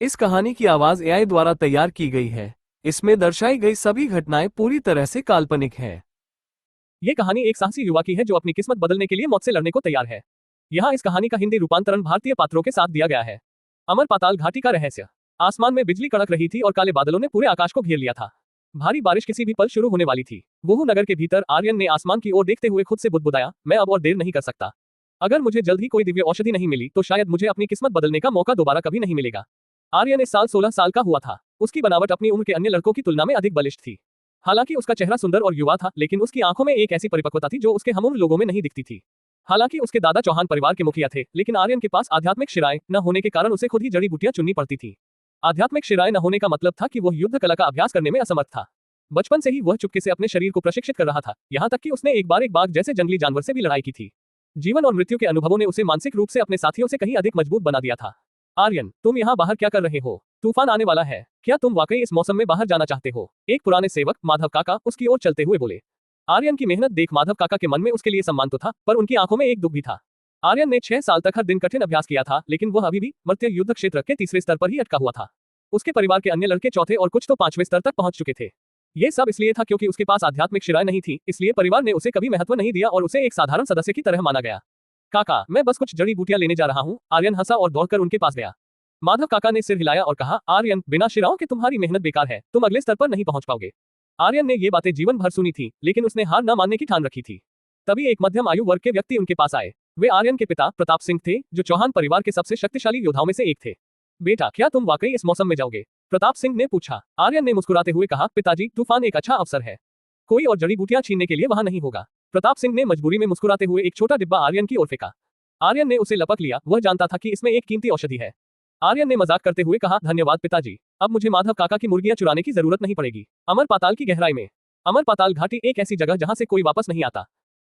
इस कहानी की आवाज एआई द्वारा तैयार की गई है। इसमें दर्शाई गई सभी घटनाएं पूरी तरह से काल्पनिक हैं। ये कहानी एक साहसी युवा की है जो अपनी किस्मत बदलने के लिए मौत से लड़ने को तैयार है। यहाँ इस कहानी का हिंदी रूपांतरण भारतीय पात्रों के साथ दिया गया है। अमर पाताल घाटी का रहस्य। आसमान में बिजली कड़क रही थी और काले बादलों ने पूरे आकाश को घेर लिया था। भारी बारिश किसी भी पल शुरू होने वाली थी। वुहू नगर के भीतर आर्यन ने आसमान की ओर देखते हुए खुद से बुदबुदाया, मैं अब और देर नहीं कर सकता। अगर मुझे जल्द ही कोई दिव्य औषधि नहीं मिली तो शायद मुझे अपनी किस्मत बदलने का मौका दोबारा कभी नहीं मिलेगा। आर्यन इस साल 16 साल का हुआ था। उसकी बनावट अपनी उम्र के अन्य लड़कों की तुलना में अधिक बलिष्ठ थी। हालांकि उसका चेहरा सुंदर और युवा था, लेकिन उसकी आंखों में एक ऐसी परिपक्वता थी जो उसके हमउम्र लोगों में नहीं दिखती थी। हालांकि उसके दादा चौहान परिवार के मुखिया थे, लेकिन आर्यन के पास आध्यात्मिक शिराएं न होने के कारण उसे खुद ही जड़ी बूटियां चुननी पड़ती थी। आध्यात्मिक शिराएं न होने का मतलब था कि वह युद्ध कला का अभ्यास करने में असमर्थ था। बचपन से ही वह चुपके से अपने शरीर को प्रशिक्षित कर रहा था, यहाँ तक कि उसने एक बाघ जैसे जंगली जानवर से भी लड़ाई की थी। जीवन और मृत्यु के अनुभवों ने उसे मानसिक रूप से अपने साथियों से कहीं अधिक मजबूत बना दिया था। आर्यन, तुम यहाँ बाहर क्या कर रहे हो? तूफान आने वाला है। क्या तुम वाकई इस मौसम में बाहर जाना चाहते हो? एक पुराने सेवक माधव काका उसकी ओर चलते हुए बोले। आर्यन की मेहनत देख माधव काका के मन में उसके लिए सम्मान तो था, पर उनकी आंखों में एक दुख भी था। आर्यन ने 6 साल तक हर दिन कठिन अभ्यास किया था, लेकिन वह अभी भी मर्त्य युद्ध क्षेत्र के तीसरे स्तर पर ही अटका हुआ था। उसके परिवार के अन्य लड़के चौथे और कुछ तो 5वें स्तर तक पहुंच चुके थे। ये सब इसलिए था क्योंकि उसके पास आध्यात्मिक शिराएं नहीं थी, इसलिए परिवार ने उसे कभी महत्व नहीं दिया और उसे एक साधारण सदस्य की तरह माना गया। काका, मैं बस कुछ जड़ी बूटियां लेने जा रहा हूँ। आर्यन हंसा और दौड़कर उनके पास गया। माधव काका ने सिर हिलाया और कहा, आर्यन, बिना शिराओं के तुम्हारी मेहनत बेकार है, तुम अगले स्तर पर नहीं पहुंच पाओगे। आर्यन ने ये बातें जीवन भर सुनी थी, लेकिन उसने हार न मानने की ठान रखी थी। तभी एक मध्यम आयु वर्ग के व्यक्ति उनके पास आए। वे आर्यन के पिता प्रताप सिंह थे, जो चौहान परिवार के सबसे शक्तिशाली योद्धाओं में से एक थे। बेटा, क्या तुम वाकई इस मौसम में जाओगे? प्रताप सिंह ने पूछा। आर्यन ने मुस्कुराते हुए कहा, पिताजी, तूफान एक अच्छा अवसर है। कोई और जड़ी बूटियां छीनने के लिए वहां नहीं होगा। प्रताप सिंह ने मजबूरी में मुस्कुराते हुए एक छोटा डिब्बा आर्यन की ओर फेंका। आर्यन ने उसे लपक लिया, वह जानता था कि इसमें एक कीमती औषधि है। आर्यन ने मजाक करते हुए कहा, धन्यवाद पिताजी, अब मुझे माधव काका की मुर्गियां चुराने की जरूरत नहीं पड़ेगी। अमर पाताल की गहराई में। अमर पाताल घाटी एक ऐसी जगह जहां से कोई वापस नहीं आता।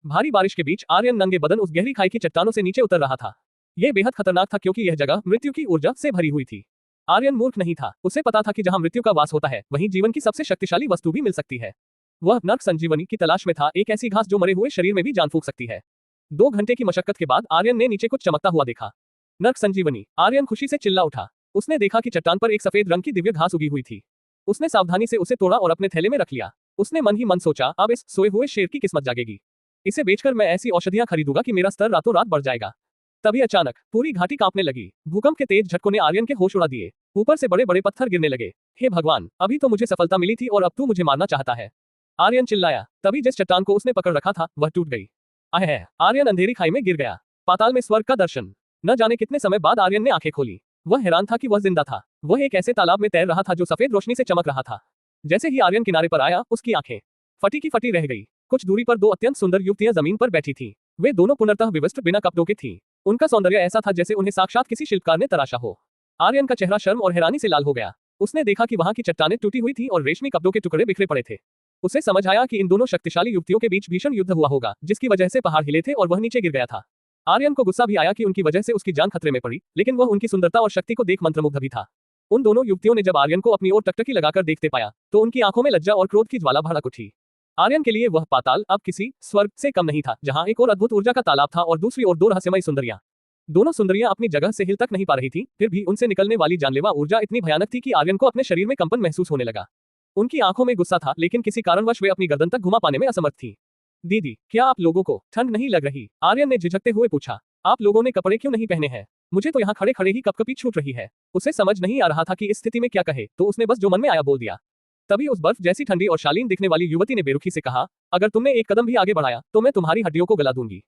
भारी बारिश के बीच आर्यन नंगे बदन उस गहरी खाई की चट्टानों से नीचे उतर रहा था। यह बेहद खतरनाक था क्योंकि यह जगह मृत्यु की ऊर्जा से भरी हुई थी। आर्यन मूर्ख नहीं था, उसे पता था कि जहां मृत्यु का वास होता है वहीं जीवन की सबसे शक्तिशाली वस्तु भी मिल सकती है। वह नर्क संजीवनी की तलाश में था, एक ऐसी घास जो मरे हुए शरीर में भी जान फूंक सकती है। 2 घंटे की मशक्कत के बाद आर्यन ने नीचे कुछ चमकता हुआ देखा। नर्क संजीवनी। आर्यन खुशी से चिल्ला उठा। उसने देखा कि चट्टान पर एक सफेद रंग की दिव्य घास उगी हुई थी। उसने सावधानी से उसे तोड़ा और अपने थैले में रख लिया। उसने मन ही मन सोचा, अब इस सोए हुए शेर की किस्मत जागेगी। इसे बेचकर मैं ऐसी औषधियां खरीदूंगा कि मेरा स्तर रातों रात बढ़ जाएगा। तभी अचानक पूरी घाटी कांपने लगी। भूकंप के तेज झटकों ने आर्यन के होश उड़ा दिए। ऊपर से बड़े बड़े पत्थर गिरने लगे। हे भगवान, अभी तो मुझे सफलता मिली थी और अब तू मुझे मारना चाहता है। आर्यन चिल्लाया। तभी जिस चट्टान को उसने पकड़ रखा था वह टूट गई। आहे, आर्यन अंधेरी खाई में गिर गया। पाताल में स्वर्ग का दर्शन। न जाने कितने समय बाद आर्यन ने आंखें खोली। वह हैरान था कि वह जिंदा था। वह एक ऐसे तालाब में तैर रहा था जो सफेद रोशनी से चमक रहा था। जैसे ही आर्यन किनारे पर आया, उसकी आंखें फटी की फटी रह गई। कुछ दूरी पर 2 अत्यंत सुंदर युवतियां जमीन पर बैठी थीं। वे दोनों पूर्णतः विवस्त्र बिना कपड़ों के थीं। उनका सौंदर्य ऐसा था जैसे उन्हें साक्षात किसी शिल्पकार ने तराशा हो। आर्यन का चेहरा शर्म और हैरानी से लाल हो गया। उसने देखा कि वहां की चट्टानें टूटी हुई थीं और रेशमी कपड़ों के टुकड़े बिखरे पड़े थे। उसे समझ आया कि इन दोनों शक्तिशाली युवतियों के बीच भीषण युद्ध हुआ होगा, जिसकी वजह से पहाड़ हिले थे और वह नीचे गिर गया था। आर्यन को गुस्सा भी आया कि उनकी वजह से उसकी जान खतरे में पड़ी, लेकिन वह उनकी सुंदरता और शक्ति को देख मंत्रमुग्ध भी था। उन दोनों युवतियों ने जब आर्यन को अपनी ओर टकटकी लगाकर देखते पाया, तो उनकी आंखों में लज्जा और क्रोध की ज्वाला भड़क उठी। आर्यन के लिए वह पाताल अब किसी स्वर्ग से कम नहीं था, जहां एक और अद्भुत ऊर्जा का तालाब था और दूसरी ओर 2 रहस्यमयी सुंदरियां। दोनों सुंदरियां अपनी जगह से हिल तक नहीं पा रही थीं, फिर भी उनसे निकलने वाली जानलेवा ऊर्जा इतनी भयानक थी कि आर्यन को अपने शरीर में कंपन महसूस होने लगा। उनकी आंखों में गुस्सा था, लेकिन किसी कारणवश वे अपनी गर्दन तक घुमा पाने में असमर्थ थी। दीदी, क्या आप लोगों को ठंड नहीं लग रही? आर्यन ने झिझकते हुए पूछा। आप लोगों ने कपड़े क्यों नहीं पहने हैं? मुझे तो यहाँ खड़े खड़े ही कपकपी छूट रही है। उसे समझ नहीं आ रहा था कि इस स्थिति में क्या कहे, तो उसने बस जो मन में आया बोल दिया। तभी उस बर्फ जैसी ठंडी और शालीन दिखने वाली युवती ने बेरुखी से कहा, अगर तुमने एक कदम भी आगे बढ़ाया तो मैं तुम्हारी हड्डियों को गला दूंगी।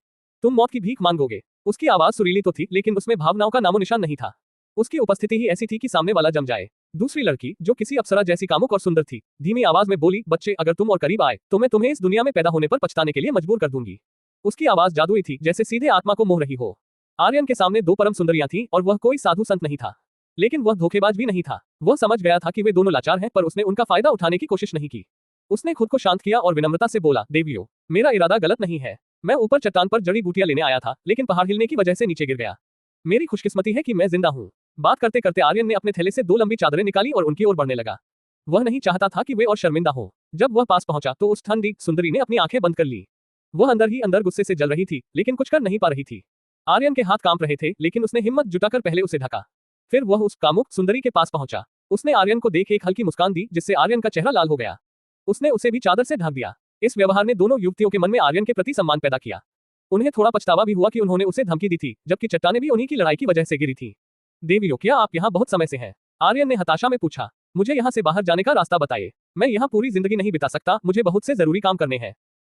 तुम मौत की भीख मांगोगे। उसकी आवाज सुरीली तो थी, लेकिन उसमें भावनाओं का नामो निशान नहीं था। उसकी उपस्थिति ही ऐसी थी कि सामने वाला जम जाए। दूसरी लड़की, जो किसी अप्सरा जैसी कामुक और सुंदर थी, धीमी आवाज में बोली, बच्चे, अगर तुम और करीब आए तो मैं तुम्हें इस दुनिया में पैदा होने पर पछताने के लिए मजबूर कर दूंगी। उसकी आवाज जादुई थी, जैसे सीधे आत्मा को मोह रही हो। आर्यन के सामने 2 परम सुंदरियां थीं और वह कोई साधु संत नहीं था, लेकिन वह धोखेबाज भी नहीं था। वह समझ गया था कि वे दोनों लाचार हैं, पर उसने उनका फायदा उठाने की कोशिश नहीं की। उसने खुद को शांत किया और विनम्रता से बोला, देवियों, मेरा इरादा गलत नहीं है। मैं ऊपर चट्टान पर जड़ी बूटियां लेने आया था, लेकिन पहाड़ हिलने की वजह से नीचे गिर गया। मेरी खुशकिस्मती है कि मैं जिंदा हूँ। बात करते करते आर्यन ने अपने थैले से 2 लंबी चादरें निकाली और उनकी ओर बढ़ने लगा। वह नहीं चाहता था कि वे और शर्मिंदा हो। जब वह पास पहुंचा तो उस ठंडी सुंदरी ने अपनी आंखें बंद कर ली। वह अंदर ही अंदर गुस्से से जल रही थी, लेकिन कुछ कर नहीं पा रही थी। आर्यन के हाथ कांप रहे थे, लेकिन उसने हिम्मत जुटाकर पहले उसे ढका। फिर वह उस कामुक सुंदरी के पास पहुंचा। उसने आर्यन को देख एक हल्की मुस्कान दी, जिससे आर्यन का चेहरा लाल हो गया। उसने उसे भी चादर से ढक दिया। इस व्यवहार ने दोनों युवतियों के मन में आर्यन के प्रति सम्मान पैदा किया। उन्हें थोड़ा पछतावा भी हुआ कि उन्होंने उसे धमकी दी थी, जबकि चट्टानें भी उन्हीं की लड़ाई की वजह से गिरी थी। देवियों, क्या आप यहाँ बहुत समय से हैं? आर्यन ने हताशा में पूछा। मुझे यहाँ से बाहर जाने का रास्ता बताइए। मैं यहाँ पूरी जिंदगी नहीं बिता सकता, मुझे बहुत से जरूरी काम करने हैं।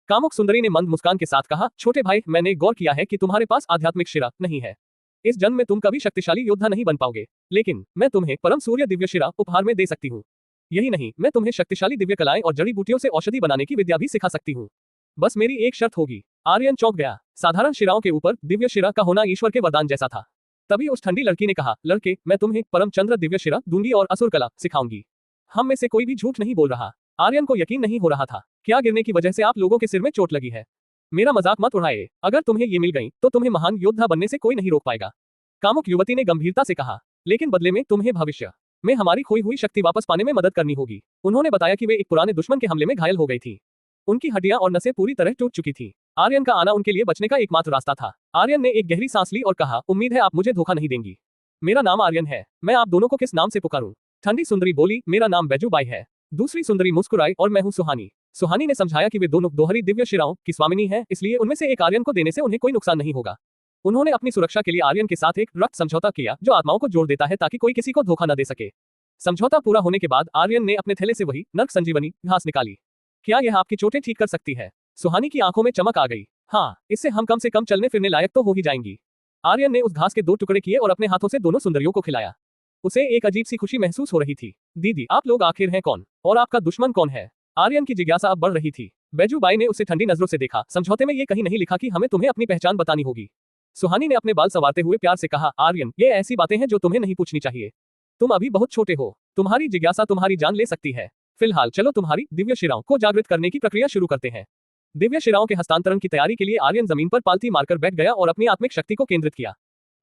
कामुक सुंदरी ने मंद मुस्कान के साथ कहा, छोटे भाई, मैंने गौर किया है कि तुम्हारे पास आध्यात्मिक शिरा नहीं है। इस जन्म में तुम कभी शक्तिशाली योद्धा नहीं बन पाओगे, लेकिन मैं तुम्हें परम सूर्य दिव्य शिरा उपहार में दे सकती हूँ। यही नहीं, मैं तुम्हें शक्तिशाली दिव्य कलाएं और जड़ी बूटियों से औषधि बनाने की विद्या भी सिखा सकती हूँ। बस मेरी एक शर्त होगी। आर्यन चौंक गया। साधारण शिराओं के ऊपर दिव्य शिरा का होना ईश्वर के वरदान जैसा था। तभी उस ठंडी लड़की ने कहा, लड़के, मैं तुम्हें परम चंद्र दिव्य शिरा दूंगी और असुर कला सिखाऊंगी। हम में से कोई भी झूठ नहीं बोल रहा। आर्यन को यकीन नहीं हो रहा था। क्या गिरने की वजह से आप लोगों के सिर में चोट लगी है? मेरा मजाक मत उड़ाइए। अगर तुम्हें ये मिल गई तो तुम्हें महान योद्धा बनने से कोई नहीं रोक पाएगा। कामुक युवती ने गंभीरता से कहा, लेकिन बदले में तुम्हें भविष्य में हमारी खोई हुई शक्ति वापस पाने में मदद करनी होगी। उन्होंने बताया कि वे एक पुराने दुश्मन के हमले में घायल हो गई थी। उनकी हड्डियां और नसें पूरी तरह टूट चुकी थी। आर्यन का आना उनके लिए बचने का एकमात्र रास्ता था। आर्यन ने एक गहरी सांस ली और कहा, उम्मीद है आप मुझे धोखा नहीं देंगी। मेरा नाम आर्यन है। मैं आप दोनों को किस नाम से पुकारूं? ठंडी सुंदरी बोली, मेरा नाम बैजू बाई है। दूसरी सुंदरी मुस्कुराई, और मैं हूं सुहानी। सुहानी ने समझाया कि वे दोनों दोहरी दिव्य शिराओं की स्वामिनी है, इसलिए उनमें से एक आर्यन को देने से उन्हें कोई नुकसान नहीं होगा। उन्होंने अपनी सुरक्षा के लिए आर्यन के साथ एक रक्त समझौता किया, जो आत्माओं को जोड़ देता है ताकि कोई किसी को धोखा न दे सके। समझौता पूरा होने के बाद आर्यन ने अपने थैले से वही नर्क संजीवनी घास निकाली। क्या यह आपकी चोटें ठीक कर सकती है? सुहानी की आंखों में चमक आ गई। हाँ, इससे हम कम से कम चलने फिरने लायक तो हो ही जाएंगी। आर्यन ने उस घास के 2 टुकड़े किए और अपने हाथों से दोनों सुंदरियों को खिलाया। उसे एक अजीब सी खुशी महसूस हो रही थी। दीदी, आप लोग आखिर हैं कौन? और आपका दुश्मन कौन है? आर्यन की जिज्ञासा अब बढ़ रही थी। बैजू बाई ने उसे ठंडी नजरों से देखा। समझौते में ये कहीं नहीं लिखा कि हमें तुम्हें अपनी पहचान बतानी होगी। सुहानी ने अपने बाल संवारते हुए प्यार से कहा, आर्यन, ये ऐसी बातें हैं जो तुम्हें नहीं पूछनी चाहिए। तुम अभी बहुत छोटे हो। तुम्हारी जिज्ञासा तुम्हारी जान ले सकती है। फिलहाल चलो तुम्हारी दिव्य शिराओं को जागृत करने की प्रक्रिया शुरू करते हैं। दिव्य शिराओं के हस्तांतरण की तैयारी के लिए आर्यन जमीन पर पालथी मारकर बैठ गया और अपनी आत्मिक शक्ति को केंद्रित किया।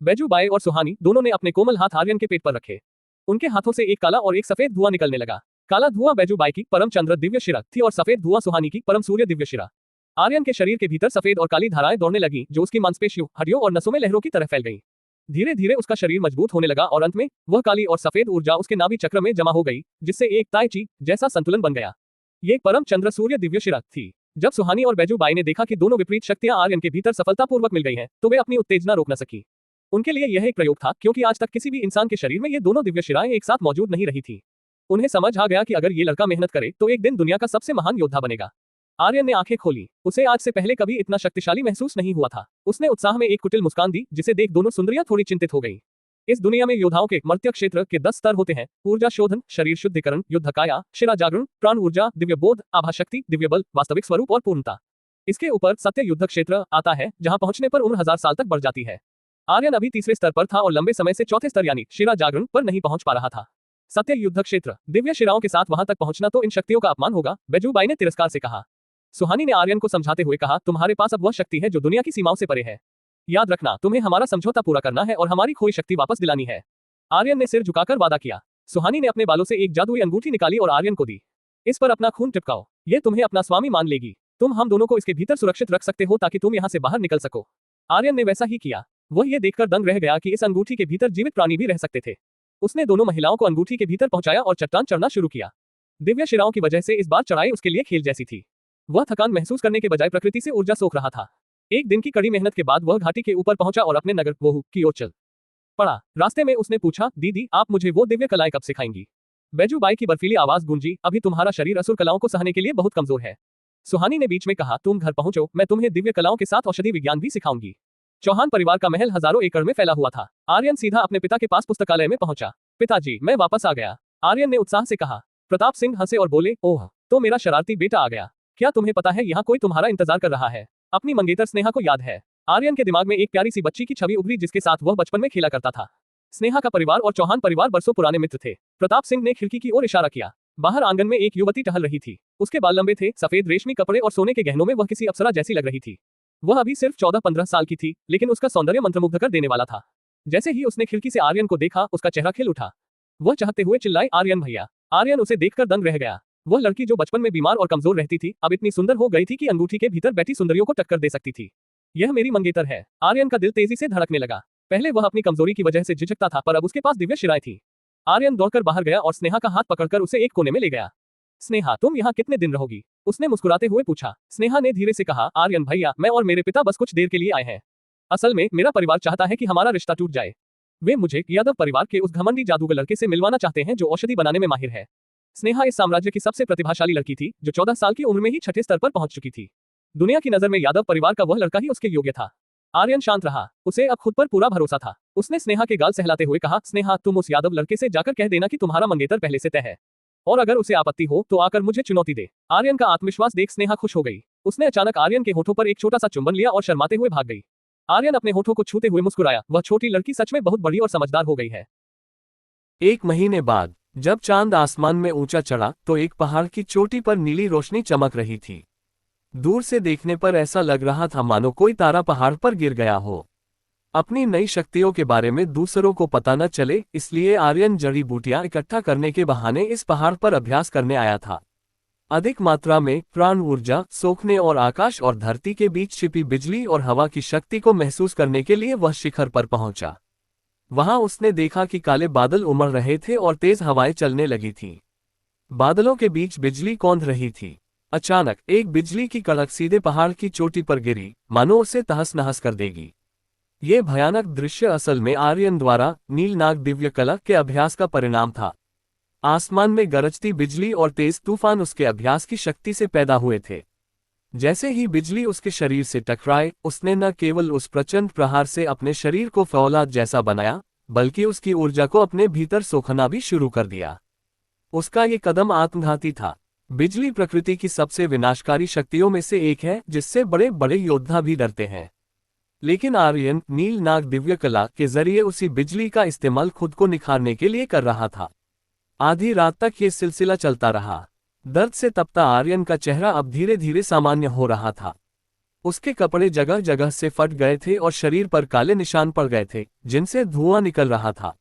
बैजू बाई और सुहानी दोनों ने अपने कोमल हाथ आर्यन के पेट पर रखे। उनके हाथों से एक काला और एक सफेद धुआं निकलने लगा। काला धुआं बैजू बाई की परम चंद्र दिव्य शिरा थी और सफेद धुआं सुहानी की परम सूर्य दिव्य शिरा। आर्यन के शरीर के भीतर सफेद और काली धाराएं दौड़ने लगी, जो उसकी मांसपेशियों, हड्डियों और नसों में लहरों की तरह फैल गईं। धीरे धीरे उसका शरीर मजबूत होने लगा और अंत में वह काली और सफेद ऊर्जा उसके नाभि चक्र में जमा हो गई, जिससे एक ताई ची जैसा संतुलन बन गया। ये परम चंद्र सूर्य दिव्य शिरा थी। जब सुहानी और बैजू बाई ने देखा कि दोनों विपरीत शक्तियां आर्यन के भीतर सफलतापूर्वक मिल गई हैं, तो वे अपनी उत्तेजना रोक न सकी। उनके लिए यह एक प्रयोग था, क्योंकि आज तक किसी भी इंसान के शरीर में ये दोनों दिव्य शिराएं एक साथ मौजूद नहीं रही थी। उन्हें समझ आ गया कि अगर ये लड़का मेहनत करे तो एक दिन दुनिया का सबसे महान योद्धा बनेगा। आर्यन ने आंखें खोली। उसे आज से पहले कभी इतना शक्तिशाली महसूस नहीं हुआ था। उसने उत्साह में एक कुटिल मुस्कान दी, जिसे देख दोनों सुंदरियां थोड़ी चिंतित हो गईं। इस दुनिया में योद्धाओं के मर्त्य क्षेत्र के 10 स्तर होते हैं: ऊर्जा शोधन, शरीर शुद्धिकरण, युद्ध काया, शिरा जागरण, प्राण ऊर्जा, दिव्य बोध, आभा शक्ति, दिव्य बल, वास्तविक स्वरूप और पूर्णता। इसके ऊपर सत्य युद्ध क्षेत्र आता है, जहां पहुंचने पर उम्र 1000 साल तक बढ़ जाती है। आर्यन अभी तीसरे स्तर पर था और लंबे समय से चौथे स्तर यानी शिरा जागरण पर नहीं पहुंच पा रहा था। सत्य युद्ध क्षेत्र, दिव्य शिराओं के साथ वहां तक पहुंचना तो इन शक्तियों का अपमान होगा, बैजू बाई ने तिरस्कार से कहा। सुहानी ने आर्यन को समझाते हुए कहा, तुम्हारे पास अब वह शक्ति है जो दुनिया की सीमाओं से परे है। याद रखना, तुम्हें हमारा समझौता पूरा करना है और हमारी खोई शक्ति वापस दिलानी है। आर्यन ने सिर झुकाकर वादा किया। सुहानी ने अपने बालों से एक जादुई अंगूठी निकाली और आर्यन को दी। इस पर अपना खून टिपकाओ, ये तुम्हें अपना स्वामी मान लेगी। तुम हम दोनों को इसके भीतर सुरक्षित रख सकते हो ताकि तुम यहाँ से बाहर निकल सको। आर्यन ने वैसा ही किया। वह ये देखकर दंग रह गया कि इस अंगूठी के भीतर जीवित प्राणी भी रह सकते थे। उसने दोनों महिलाओं को अंगूठी के भीतर पहुंचाया और चट्टान चढ़ना शुरू किया। दिव्य शिराओं की वजह से इस बार चढ़ाई उसके लिए खेल जैसी थी। वह थकान महसूस करने के बजाय प्रकृति से ऊर्जा सोख रहा था। एक दिन की कड़ी मेहनत के बाद वह घाटी के ऊपर पहुंचा और अपने नगर वोहू की ओर चल पड़ा। रास्ते में उसने पूछा, दीदी, आप मुझे वो दिव्य कलाएं कब सिखाएंगी? बैजू बाई की बर्फीली आवाज गूंजी, अभी तुम्हारा शरीर असुर कलाओं को सहने के लिए बहुत कमजोर है। सुहानी ने बीच में कहा, तुम घर पहुंचो, मैं तुम्हें दिव्य कलाओं के साथ औषधि विज्ञान भी सिखाऊंगी। चौहान परिवार का महल हजारों एकड़ में फैला हुआ था। आर्यन सीधा अपने पिता के पास पुस्तकालय में पहुंचा। पिताजी, मैं वापस आ गया, आर्यन ने उत्साह से कहा। प्रताप सिंह हंसे और बोले, ओह, तो मेरा शरारती बेटा आ गया। क्या तुम्हें पता है यहाँ कोई तुम्हारा इंतजार कर रहा है? अपनी मंगेतर स्नेहा को याद है? आर्यन के दिमाग में एक प्यारी सी बच्ची की छवि उभरी जिसके साथ वह बचपन में खेला करता था। स्नेहा का परिवार और चौहान परिवार बरसों पुराने मित्र थे। प्रताप सिंह ने खिड़की की ओर इशारा किया। बाहर आंगन में एक युवती टहल रही थी। उसके बाल लंबे थे, सफेद रेशमी कपड़े और सोने के गहनों में वह किसी अप्सरा जैसी लग रही थी। वह अभी सिर्फ 14-15 साल की थी, लेकिन उसका सौंदर्य मंत्रमुग्ध कर देने वाला था। जैसे ही उसने खिड़की से आर्यन को देखा, उसका चेहरा खिल उठा। वह चाहते हुए चिल्लाई, आर्यन भैया। आर्यन उसे देखकर दंग रह गया। वह लड़की जो बचपन में बीमार और कमजोर रहती थी, अब इतनी सुंदर हो गई थी कि अंगूठी के भीतर बैठी सुंदरियों को टक्कर दे सकती थी। यह मेरी मंगेतर है। आर्यन का दिल तेजी से धड़कने लगा। पहले वह अपनी कमजोरी की वजह से झिझकता था, पर अब उसके पास दिव्य शिराएं थी। आर्यन दौड़कर बाहर गया और स्नेहा का हाथ पकड़कर उसे एक कोने में ले गया। स्नेहा, तुम यहाँ कितने दिन रहोगी? उसने मुस्कुराते हुए पूछा। स्नेहा ने धीरे से कहा, आर्यन भैया, मैं और मेरे पिता बस कुछ देर के लिए आए हैं। असल में मेरा परिवार चाहता है कि हमारा रिश्ता टूट जाए। वे मुझे यादव परिवार के उस घमंडी जादूगर लड़के से मिलवाना चाहते हैं जो औषधि बनाने में माहिर है। स्नेहा इस साम्राज्य की सबसे प्रतिभाशाली लड़की थी, जो 14 साल की उम्र में ही छठे स्तर पर पहुंच चुकी थी। दुनिया की नजर में यादव परिवार का वह लड़का ही उसके योग्य था। आर्यन शांत रहा, उसे अब खुद पर पूरा भरोसा था। उसने स्नेहा के गाल सहलाते हुए कहा, स्नेहा, तुम उस यादव लड़के से जाकर कह देना कि तुम्हारा मंगेतर पहले से तय है, और अगर उसे आपत्ति हो तो आकर मुझे चुनौती दे। आर्यन का आत्मविश्वास देख स्नेहा खुश हो गई। उसने अचानक आर्यन के होठों पर एक छोटा सा चुंबन लिया और शर्माते हुए भाग गई। आर्यन अपने होठों को छूते हुए मुस्कुराया। वह छोटी लड़की सच में बहुत बड़ी और समझदार हो गई है। 1 महीने बाद जब चांद आसमान में ऊंचा चढ़ा तो एक पहाड़ की चोटी पर नीली रोशनी चमक रही थी। दूर से देखने पर ऐसा लग रहा था मानो कोई तारा पहाड़ पर गिर गया हो। अपनी नई शक्तियों के बारे में दूसरों को पता न चले, इसलिए आर्यन जड़ी बूटियां इकट्ठा करने के बहाने इस पहाड़ पर अभ्यास करने आया था। अधिक मात्रा में प्राण ऊर्जा सोखने और आकाश और धरती के बीच छिपी बिजली और हवा की शक्ति को महसूस करने के लिए वह शिखर पर पहुंचा। वहां उसने देखा कि काले बादल उमड़ रहे थे और तेज हवाएं चलने लगी थीं। बादलों के बीच बिजली कौंध रही थी। अचानक एक बिजली की कड़क सीधे पहाड़ की चोटी पर गिरी, मानो उसे तहस नहस कर देगी। ये भयानक दृश्य असल में आर्यन द्वारा नीलनाग दिव्य कला के अभ्यास का परिणाम था। आसमान में गरजती बिजली और तेज तूफान उसके अभ्यास की शक्ति से पैदा हुए थे। जैसे ही बिजली उसके शरीर से टकराए, उसने न केवल उस प्रचंड प्रहार से अपने शरीर को फौलाद जैसा बनाया, बल्कि उसकी ऊर्जा को अपने भीतर सोखना भी शुरू कर दिया। उसका ये कदम आत्मघाती था। बिजली प्रकृति की सबसे विनाशकारी शक्तियों में से एक है, जिससे बड़े बड़े योद्धा भी डरते हैं। लेकिन आर्यन नीलनाग दिव्य कला के जरिए उसी बिजली का इस्तेमाल खुद को निखारने के लिए कर रहा था। आधी रात तक ये सिलसिला चलता रहा। दर्द से तपता आर्यन का चेहरा अब धीरे धीरे सामान्य हो रहा था। उसके कपड़े जगह जगह से फट गए थे और शरीर पर काले निशान पड़ गए थे, जिनसे धुआं निकल रहा था।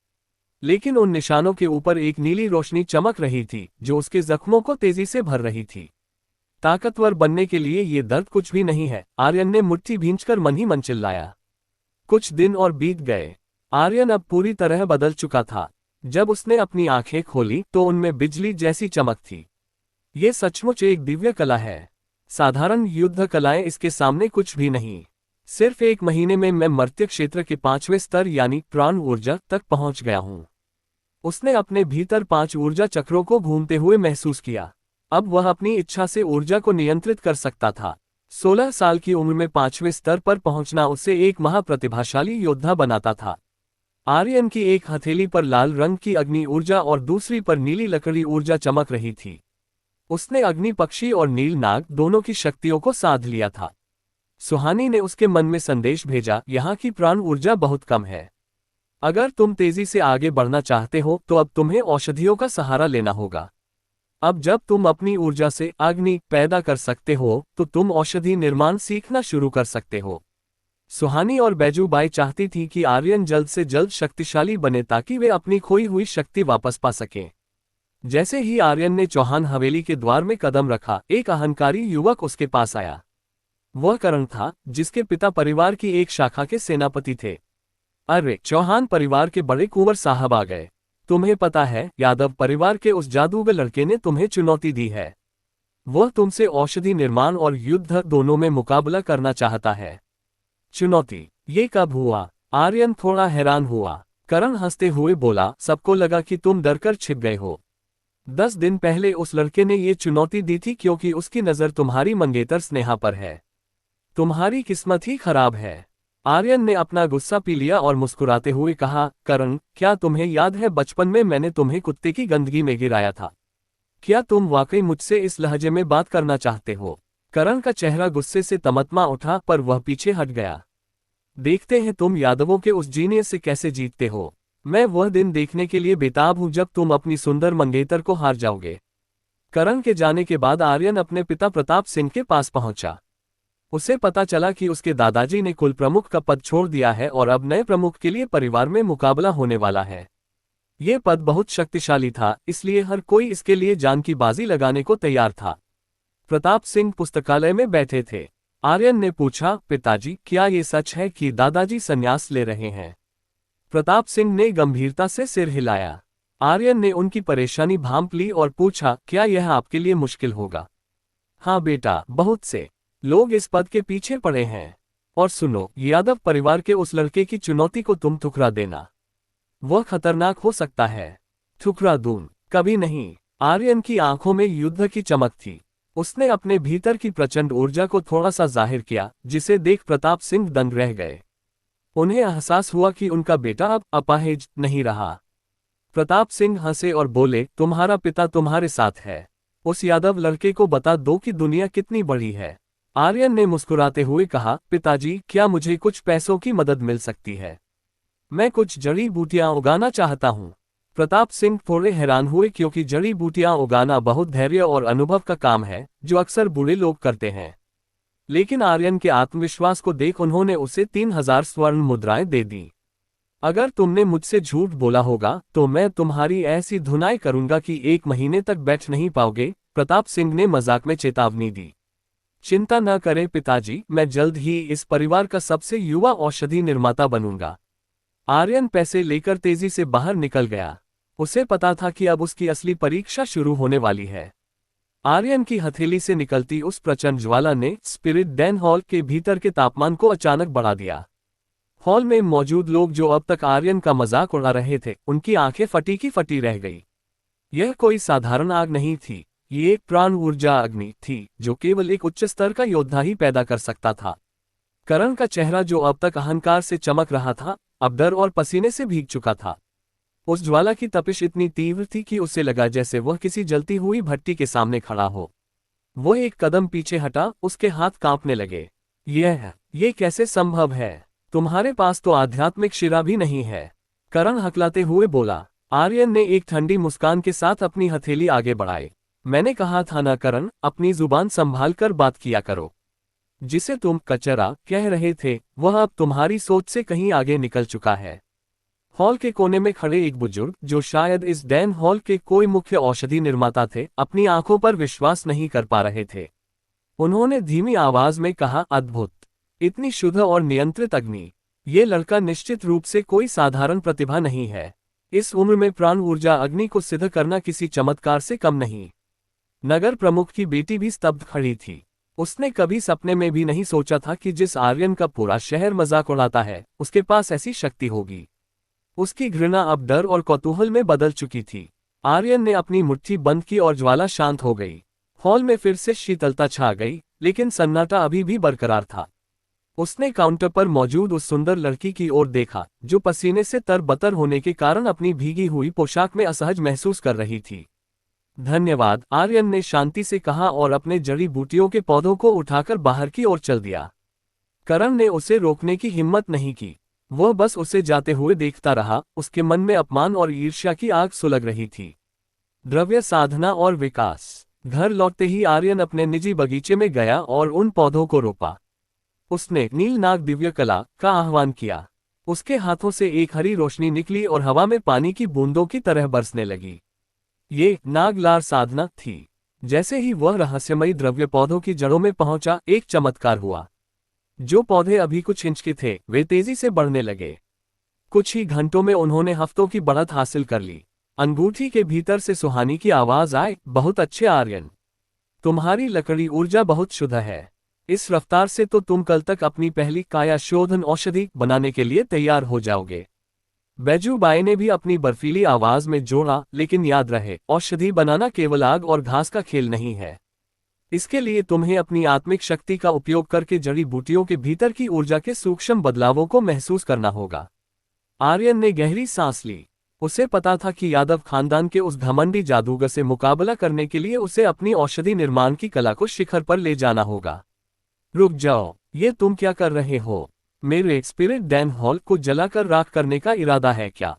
लेकिन उन निशानों के ऊपर एक नीली रोशनी चमक रही थी, जो उसके जख्मों को तेजी से भर रही थी। ताकतवर बनने के लिए ये दर्द कुछ भी नहीं है, आर्यन ने मुट्ठी भींचकर मन ही मन चिल्लाया। कुछ दिन और बीत गए। आर्यन अब पूरी तरह बदल चुका था। जब उसने अपनी आंखें खोली तो उनमें बिजली जैसी चमक थी। ये सचमुच एक दिव्य कला है। साधारण युद्ध कलाएं इसके सामने कुछ भी नहीं। सिर्फ 1 महीने में मैं मर्त्य क्षेत्र के 5वें स्तर यानी प्राण ऊर्जा तक पहुंच गया हूं। उसने अपने भीतर 5 ऊर्जा चक्रों को घूमते हुए महसूस किया। अब वह अपनी इच्छा से ऊर्जा को नियंत्रित कर सकता था। 16 साल की उम्र में 5वें स्तर पर पहुंचना उसे एक महाप्रतिभाशाली योद्धा बनाता था। आर्यन की एक हथेली पर लाल रंग की अग्नि ऊर्जा और दूसरी पर नीली लकड़ी ऊर्जा चमक रही थी। उसने अग्नि पक्षी और नील नाग दोनों की शक्तियों को साध लिया था। सुहानी ने उसके मन में संदेश भेजा, यहाँ की प्राण ऊर्जा बहुत कम है। अगर तुम तेजी से आगे बढ़ना चाहते हो तो अब तुम्हें औषधियों का सहारा लेना होगा। अब जब तुम अपनी ऊर्जा से अग्नि पैदा कर सकते हो तो तुम औषधि निर्माण सीखना शुरू कर सकते हो। सुहानी और बैजूबाई चाहती थी कि आर्यन जल्द से जल्द शक्तिशाली बने ताकि वे अपनी खोई हुई शक्ति वापस पा सकें। जैसे ही आर्यन ने चौहान हवेली के द्वार में कदम रखा, एक अहंकारी युवक उसके पास आया। वह करण था, जिसके पिता परिवार की एक शाखा के सेनापति थे। अरे, चौहान परिवार के बड़े कुंवर साहब आ गए। तुम्हें पता है, यादव परिवार के उस जादूगर लड़के ने तुम्हें चुनौती दी है। वह तुमसे औषधि निर्माण और युद्ध दोनों में मुकाबला करना चाहता है। चुनौती? ये कब हुआ? आर्यन थोड़ा हैरान हुआ। करण हंसते हुए बोला, सबको लगा कि तुम डरकर छिप गए हो। 10 दिन पहले उस लड़के ने ये चुनौती दी थी क्योंकि उसकी नजर तुम्हारी मंगेतर स्नेहा पर है। तुम्हारी किस्मत ही खराब है। आर्यन ने अपना गुस्सा पी लिया और मुस्कुराते हुए कहा, करण, क्या तुम्हें याद है बचपन में मैंने तुम्हें कुत्ते की गंदगी में गिराया था? क्या तुम वाकई मुझसे इस लहजे में बात करना चाहते हो? करण का चेहरा गुस्से से तमतमा उठा, पर वह पीछे हट गया। देखते हैं तुम यादवों के उस जीनियस से कैसे जीतते हो। मैं वह दिन देखने के लिए बेताब हूं जब तुम अपनी सुंदर मंगेतर को हार जाओगे। करण के जाने के बाद आर्यन अपने पिता प्रताप सिंह के पास पहुंचा। उसे पता चला कि उसके दादाजी ने कुल प्रमुख का पद छोड़ दिया है और अब नए प्रमुख के लिए परिवार में मुकाबला होने वाला है। ये पद बहुत शक्तिशाली था, इसलिए हर कोई इसके लिए जान की बाजी लगाने को तैयार था। प्रताप सिंह पुस्तकालय में बैठे थे। आर्यन ने पूछा, पिताजी, क्या ये सच है कि दादाजी संन्यास ले रहे हैं? प्रताप सिंह ने गंभीरता से सिर हिलाया। आर्यन ने उनकी परेशानी भांप ली और पूछा, क्या यह आपके लिए मुश्किल होगा? हाँ बेटा, बहुत से लोग इस पद के पीछे पड़े हैं। और सुनो, यादव परिवार के उस लड़के की चुनौती को तुम ठुकरा देना। वह खतरनाक हो सकता है। ठुकरा दूं? कभी नहीं। आर्यन की आंखों में युद्ध की चमक थी। उसने अपने भीतर की प्रचंड ऊर्जा को थोड़ा सा जाहिर किया, जिसे देख प्रताप सिंह दंग रह गए। उन्हें एहसास हुआ कि उनका बेटा अब अपाहिज नहीं रहा। प्रताप सिंह हंसे और बोले, तुम्हारा पिता तुम्हारे साथ है। उस यादव लड़के को बता दो कि दुनिया कितनी बड़ी है। आर्यन ने मुस्कुराते हुए कहा, पिताजी, क्या मुझे कुछ पैसों की मदद मिल सकती है? मैं कुछ जड़ी बूटियां उगाना चाहता हूं। प्रताप सिंह थोड़े हैरान हुए, क्योंकि जड़ी बूटियां उगाना बहुत धैर्य और अनुभव का काम है, जो अक्सर बूढ़े लोग करते हैं। लेकिन आर्यन के आत्मविश्वास को देख उन्होंने उसे 3000 स्वर्ण मुद्राएं दे दी। अगर तुमने मुझसे झूठ बोला होगा तो मैं तुम्हारी ऐसी धुनाई करूंगा कि 1 महीने तक बैठ नहीं पाओगे, प्रताप सिंह ने मजाक में चेतावनी दी। चिंता न करें पिताजी, मैं जल्द ही इस परिवार का सबसे युवा औषधि निर्माता बनूंगा। आर्यन पैसे लेकर तेजी से बाहर निकल गया। उसे पता था कि अब उसकी असली परीक्षा शुरू होने वाली है। आर्यन की हथेली से निकलती उस प्रचंड ज्वाला ने स्पिरिट डैन हॉल के भीतर के तापमान को अचानक बढ़ा दिया। हॉल में मौजूद लोग जो अब तक आर्यन का मजाक उड़ा रहे थे, उनकी आंखें फटी की फटी रह गई। यह कोई साधारण आग नहीं थी, ये एक प्राण ऊर्जा अग्नि थी, जो केवल एक उच्च स्तर का योद्धा ही पैदा कर सकता था। करण का चेहरा, जो अब तक अहंकार से चमक रहा था, अब डर और पसीने से भीग चुका था। उस ज्वाला की तपिश इतनी तीव्र थी कि उसे लगा जैसे वह किसी जलती हुई भट्टी के सामने खड़ा हो। वह एक कदम पीछे हटा, उसके हाथ कांपने लगे। ये कैसे संभव है? तुम्हारे पास तो आध्यात्मिक शिरा भी नहीं है, करण हकलाते हुए बोला। आर्यन ने एक ठंडी मुस्कान के साथ अपनी हथेली आगे बढ़ाई। मैंने कहा था ना करण, अपनी जुबान संभाल कर बात किया करो। जिसे तुम कचरा कह रहे थे, वह अब तुम्हारी सोच से कहीं आगे निकल चुका है। हॉल के कोने में खड़े एक बुजुर्ग, जो शायद इस डैन हॉल के कोई मुख्य औषधि निर्माता थे, अपनी आंखों पर विश्वास नहीं कर पा रहे थे। उन्होंने धीमी आवाज में कहा, अद्भुत, इतनी शुद्ध और नियंत्रित अग्नि। ये लड़का निश्चित रूप से कोई साधारण प्रतिभा नहीं है। इस उम्र में प्राण ऊर्जा अग्नि को सिद्ध करना किसी चमत्कार से कम नहीं। नगर प्रमुख की बेटी भी स्तब्ध खड़ी थी। उसने कभी सपने में भी नहीं सोचा था कि जिस आर्यन का पूरा शहर मजाक उड़ाता है, उसके पास ऐसी शक्ति होगी। उसकी घृणा अब डर और कौतूहल में बदल चुकी थी। आर्यन ने अपनी मुट्ठी बंद की और ज्वाला शांत हो गई। हॉल में फिर से शीतलता छा गई, लेकिन सन्नाटा अभी भी बरकरार था। उसने काउंटर पर मौजूद उस सुंदर लड़की की ओर देखा, जो पसीने से तरबतर होने के कारण अपनी भीगी हुई पोशाक में असहज महसूस कर रही थी। धन्यवाद, आर्यन ने शांति से कहा और अपने जड़ी बूटियों के पौधों को उठाकर बाहर की ओर चल दिया। करण ने उसे रोकने की हिम्मत नहीं की। वह बस उसे जाते हुए देखता रहा। उसके मन में अपमान और ईर्ष्या की आग सुलग रही थी। द्रव्य साधना और विकास। घर लौटते ही आर्यन अपने निजी बगीचे में गया और उन पौधों को रोपा। उसने नीलनाग दिव्य कला का आह्वान किया। उसके हाथों से एक हरी रोशनी निकली और हवा में पानी की बूंदों की तरह बरसने लगी। ये नागलार साधना थी। जैसे ही वह रहस्यमयी द्रव्य पौधों की जड़ों में पहुंचा, एक चमत्कार हुआ। जो पौधे अभी कुछ इंच के थे, वे तेजी से बढ़ने लगे। कुछ ही घंटों में उन्होंने हफ्तों की बढ़त हासिल कर ली। अंगूठी के भीतर से सुहानी की आवाज आए, बहुत अच्छे आर्यन, तुम्हारी लकड़ी ऊर्जा बहुत शुद्ध है। इस रफ्तार से तो तुम कल तक अपनी पहली काया शोधन औषधि बनाने के लिए तैयार हो जाओगे। बैजू बाई ने भी अपनी बर्फीली आवाज में जोड़ा, लेकिन याद रहे, औषधि बनाना केवल आग और घास का खेल नहीं है। इसके लिए तुम्हें अपनी आत्मिक शक्ति का उपयोग करके जड़ी बूटियों के भीतर की ऊर्जा के सूक्ष्म बदलावों को महसूस करना होगा। आर्यन ने गहरी सांस ली। उसे पता था कि यादव खानदान के उस घमंडी जादूगर से मुकाबला करने के लिए उसे अपनी औषधि निर्माण की कला को शिखर पर ले जाना होगा। रुक जाओ, ये तुम क्या कर रहे हो? मेरे स्पिरिट डैन हॉल को जलाकर राख करने का इरादा है क्या?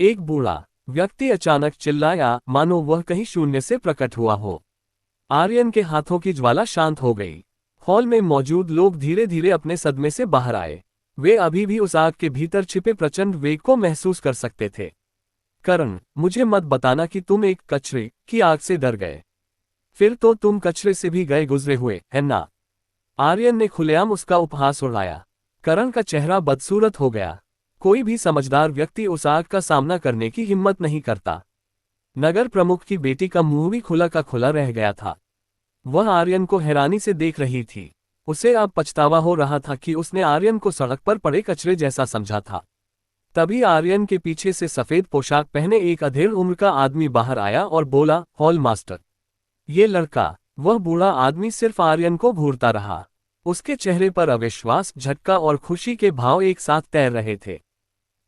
एक बूढ़ा व्यक्ति अचानक चिल्लाया, मानो वह कहीं शून्य से प्रकट हुआ हो। आर्यन के हाथों की ज्वाला शांत हो गई। हॉल में मौजूद लोग धीरे धीरे अपने सदमे से बाहर आए। वे अभी भी उस आग के भीतर छिपे प्रचंड वेग को महसूस कर सकते थे। करण, मुझे मत बताना कि तुम एक कचरे की आग से डर गए। फिर तो तुम कचरे से भी गए गुजरे हुए, है ना? आर्यन ने खुलेआम उसका उपहास उड़ाया। करण का चेहरा बदसूरत हो गया। कोई भी समझदार व्यक्ति उस आग का सामना करने की हिम्मत नहीं करता। नगर प्रमुख की बेटी का मुंह भी खुला का खुला रह गया था। वह आर्यन को हैरानी से देख रही थी। उसे अब पछतावा हो रहा था कि उसने आर्यन को सड़क पर पड़े कचरे जैसा समझा था। तभी आर्यन के पीछे से सफेद पोशाक पहने एक अधेड़ उम्र का आदमी बाहर आया और बोला, हॉल मास्टर। ये लड़का, वह बूढ़ा आदमी सिर्फ आर्यन को घूरता रहा। उसके चेहरे पर अविश्वास, झटका और खुशी के भाव एक साथ तैर रहे थे।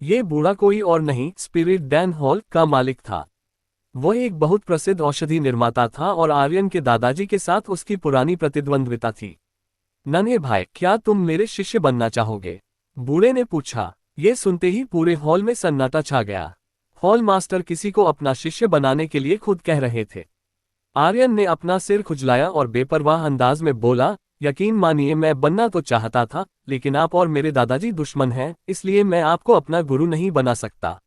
ये बूढ़ा कोई और नहीं, स्पिरिट डैन हॉल का मालिक था। वह एक बहुत प्रसिद्ध औषधि निर्माता था और आर्यन के दादाजी के साथ उसकी पुरानी प्रतिद्वंद्विता थी। नन्हे भाई, क्या तुम मेरे शिष्य बनना चाहोगे? बूढ़े ने पूछा। ये सुनते ही पूरे हॉल में सन्नाटा छा गया। हॉल मास्टर किसी को अपना शिष्य बनाने के लिए खुद कह रहे थे। आर्यन ने अपना सिर खुजलाया और बेपरवाह अंदाज में बोला, यकीन मानिए मैं बनना तो चाहता था, लेकिन आप और मेरे दादाजी दुश्मन हैं, इसलिए मैं आपको अपना गुरु नहीं बना सकता।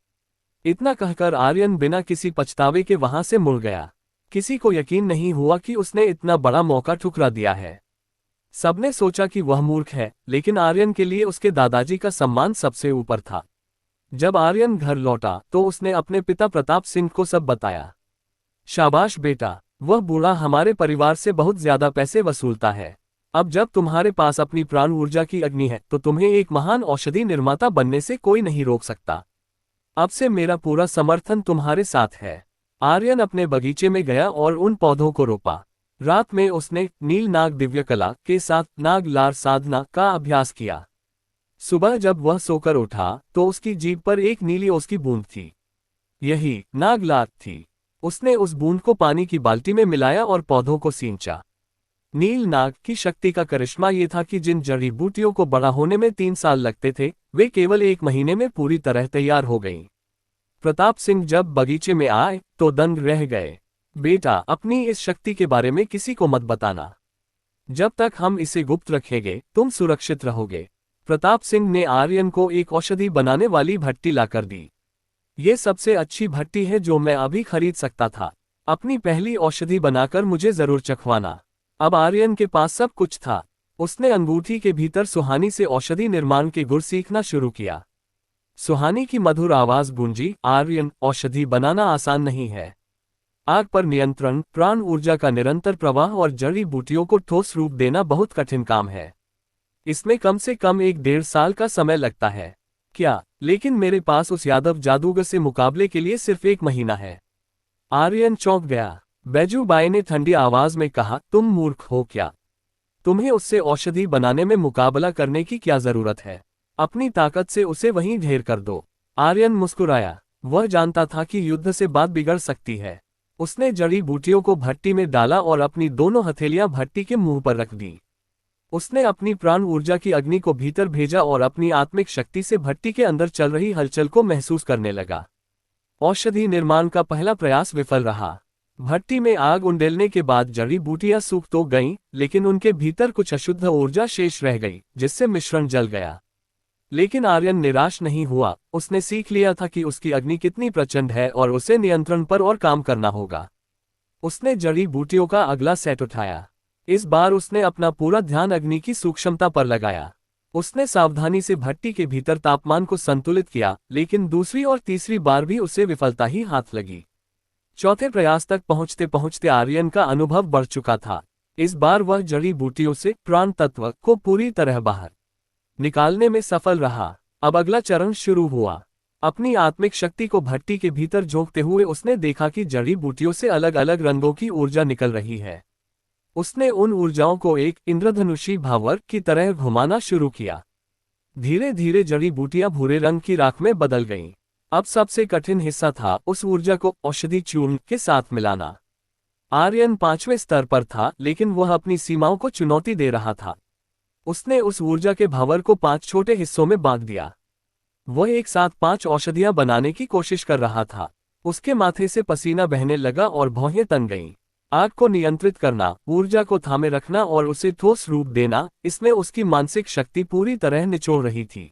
इतना कहकर आर्यन बिना किसी पछतावे के वहां से मुड़ गया। किसी को यकीन नहीं हुआ कि उसने इतना बड़ा मौका ठुकरा दिया है। सबने सोचा कि वह मूर्ख है, लेकिन आर्यन के लिए उसके दादाजी का सम्मान सबसे ऊपर था। जब आर्यन घर लौटा तो उसने अपने पिता प्रताप सिंह को सब बताया। शाबाश बेटा, वह बूढ़ा हमारे परिवार से बहुत ज्यादा पैसे वसूलता है। अब जब तुम्हारे पास अपनी प्राण ऊर्जा की अग्नि है तो तुम्हें एक महान औषधि निर्माता बनने से कोई नहीं रोक सकता। अब से मेरा पूरा समर्थन तुम्हारे साथ है। आर्यन अपने बगीचे में गया और उन पौधों को रोपा। रात में उसने नील नाग दिव्य कला के साथ नाग लार साधना का अभ्यास किया। सुबह जब वह सोकर उठा तो उसकी जीभ पर एक नीली ओस की बूंद थी। यही नाग लार थी। उसने उस बूंद को पानी की बाल्टी में मिलाया और पौधों को सींचा। नील नाग की शक्ति का करिश्मा ये था कि जिन जड़ी बूटियों को बड़ा होने में 3 साल लगते थे, वे केवल 1 महीने में पूरी तरह तैयार हो गईं। प्रताप सिंह जब बगीचे में आए तो दंग रह गए। बेटा, अपनी इस शक्ति के बारे में किसी को मत बताना। जब तक हम इसे गुप्त रखेंगे तुम सुरक्षित रहोगे। प्रताप सिंह ने आर्यन को एक औषधि बनाने वाली भट्टी लाकर दी। ये सबसे अच्छी भट्टी है जो मैं अभी खरीद सकता था। अपनी पहली औषधि बनाकर मुझे जरूर चखवाना। अब आर्यन के पास सब कुछ था। उसने अंगूठी के भीतर सुहानी से औषधि निर्माण के गुर सीखना शुरू किया। सुहानी की मधुर आवाज गूंजी, आर्यन, औषधि बनाना आसान नहीं है। आग पर नियंत्रण, प्राण ऊर्जा का निरंतर प्रवाह और जड़ी बूटियों को ठोस रूप देना बहुत कठिन काम है। इसमें कम से कम 1-1.5 साल का समय लगता है। क्या? लेकिन मेरे पास उस यादव जादूगर से मुकाबले के लिए सिर्फ 1 महीना है। आर्यन चौंक गया। बैजूबाई ने ठंडी आवाज में कहा, तुम मूर्ख हो क्या? तुम्हें उससे औषधि बनाने में मुकाबला करने की क्या जरूरत है? अपनी ताकत से उसे वहीं ढेर कर दो। आर्यन मुस्कुराया। वह जानता था कि युद्ध से बात बिगड़ सकती है। उसने जड़ी बूटियों को भट्टी में डाला और अपनी दोनों हथेलियां भट्टी के मुंह पर रख दी। उसने अपनी प्राण ऊर्जा की अग्नि को भीतर भेजा और अपनी आत्मिक शक्ति से भट्टी के अंदर चल रही हलचल को महसूस करने लगा। औषधि निर्माण का पहला प्रयास विफल रहा। भट्टी में आग उंडेलने के बाद जड़ी बूटियां सूख तो गईं, लेकिन उनके भीतर कुछ अशुद्ध ऊर्जा शेष रह गई, जिससे मिश्रण जल गया। लेकिन आर्यन निराश नहीं हुआ। उसने सीख लिया था कि उसकी अग्नि कितनी प्रचंड है और उसे नियंत्रण पर और काम करना होगा। उसने जड़ी बूटियों का अगला सेट उठाया। इस बार उसने अपना पूरा ध्यान अग्नि की सूक्ष्मता पर लगाया। उसने सावधानी से भट्टी के भीतर तापमान को संतुलित किया, लेकिन दूसरी और तीसरी बार भी उसे विफलता ही हाथ लगी। चौथे प्रयास तक पहुंचते पहुंचते आर्यन का अनुभव बढ़ चुका था। इस बार वह जड़ी बूटियों से प्राण तत्व को पूरी तरह बाहर निकालने में सफल रहा। अब अगला चरण शुरू हुआ। अपनी आत्मिक शक्ति को भट्टी के भीतर झोंकते हुए उसने देखा कि जड़ी बूटियों से अलग अलग रंगों की ऊर्जा निकल रही है। उसने उन ऊर्जाओं को एक इंद्रधनुषी भावर की तरह घुमाना शुरू किया। धीरे धीरे जड़ी बूटियां भूरे रंग की राख में बदल गईं। अब सबसे कठिन हिस्सा था उस ऊर्जा को औषधि चूर्ण के साथ मिलाना। आर्यन 5वें स्तर पर था, लेकिन वह अपनी सीमाओं को चुनौती दे रहा था। उसने उस ऊर्जा के भावर को 5 छोटे हिस्सों में बांट दिया। वह एक साथ 5 औषधियां बनाने की कोशिश कर रहा था। उसके माथे से पसीना बहने लगा और भौहें तन गईं। आग को नियंत्रित करना, ऊर्जा को थामे रखना और उसे ठोस रूप देना, इसमें उसकी मानसिक शक्ति पूरी तरह निचोड़ रही थी।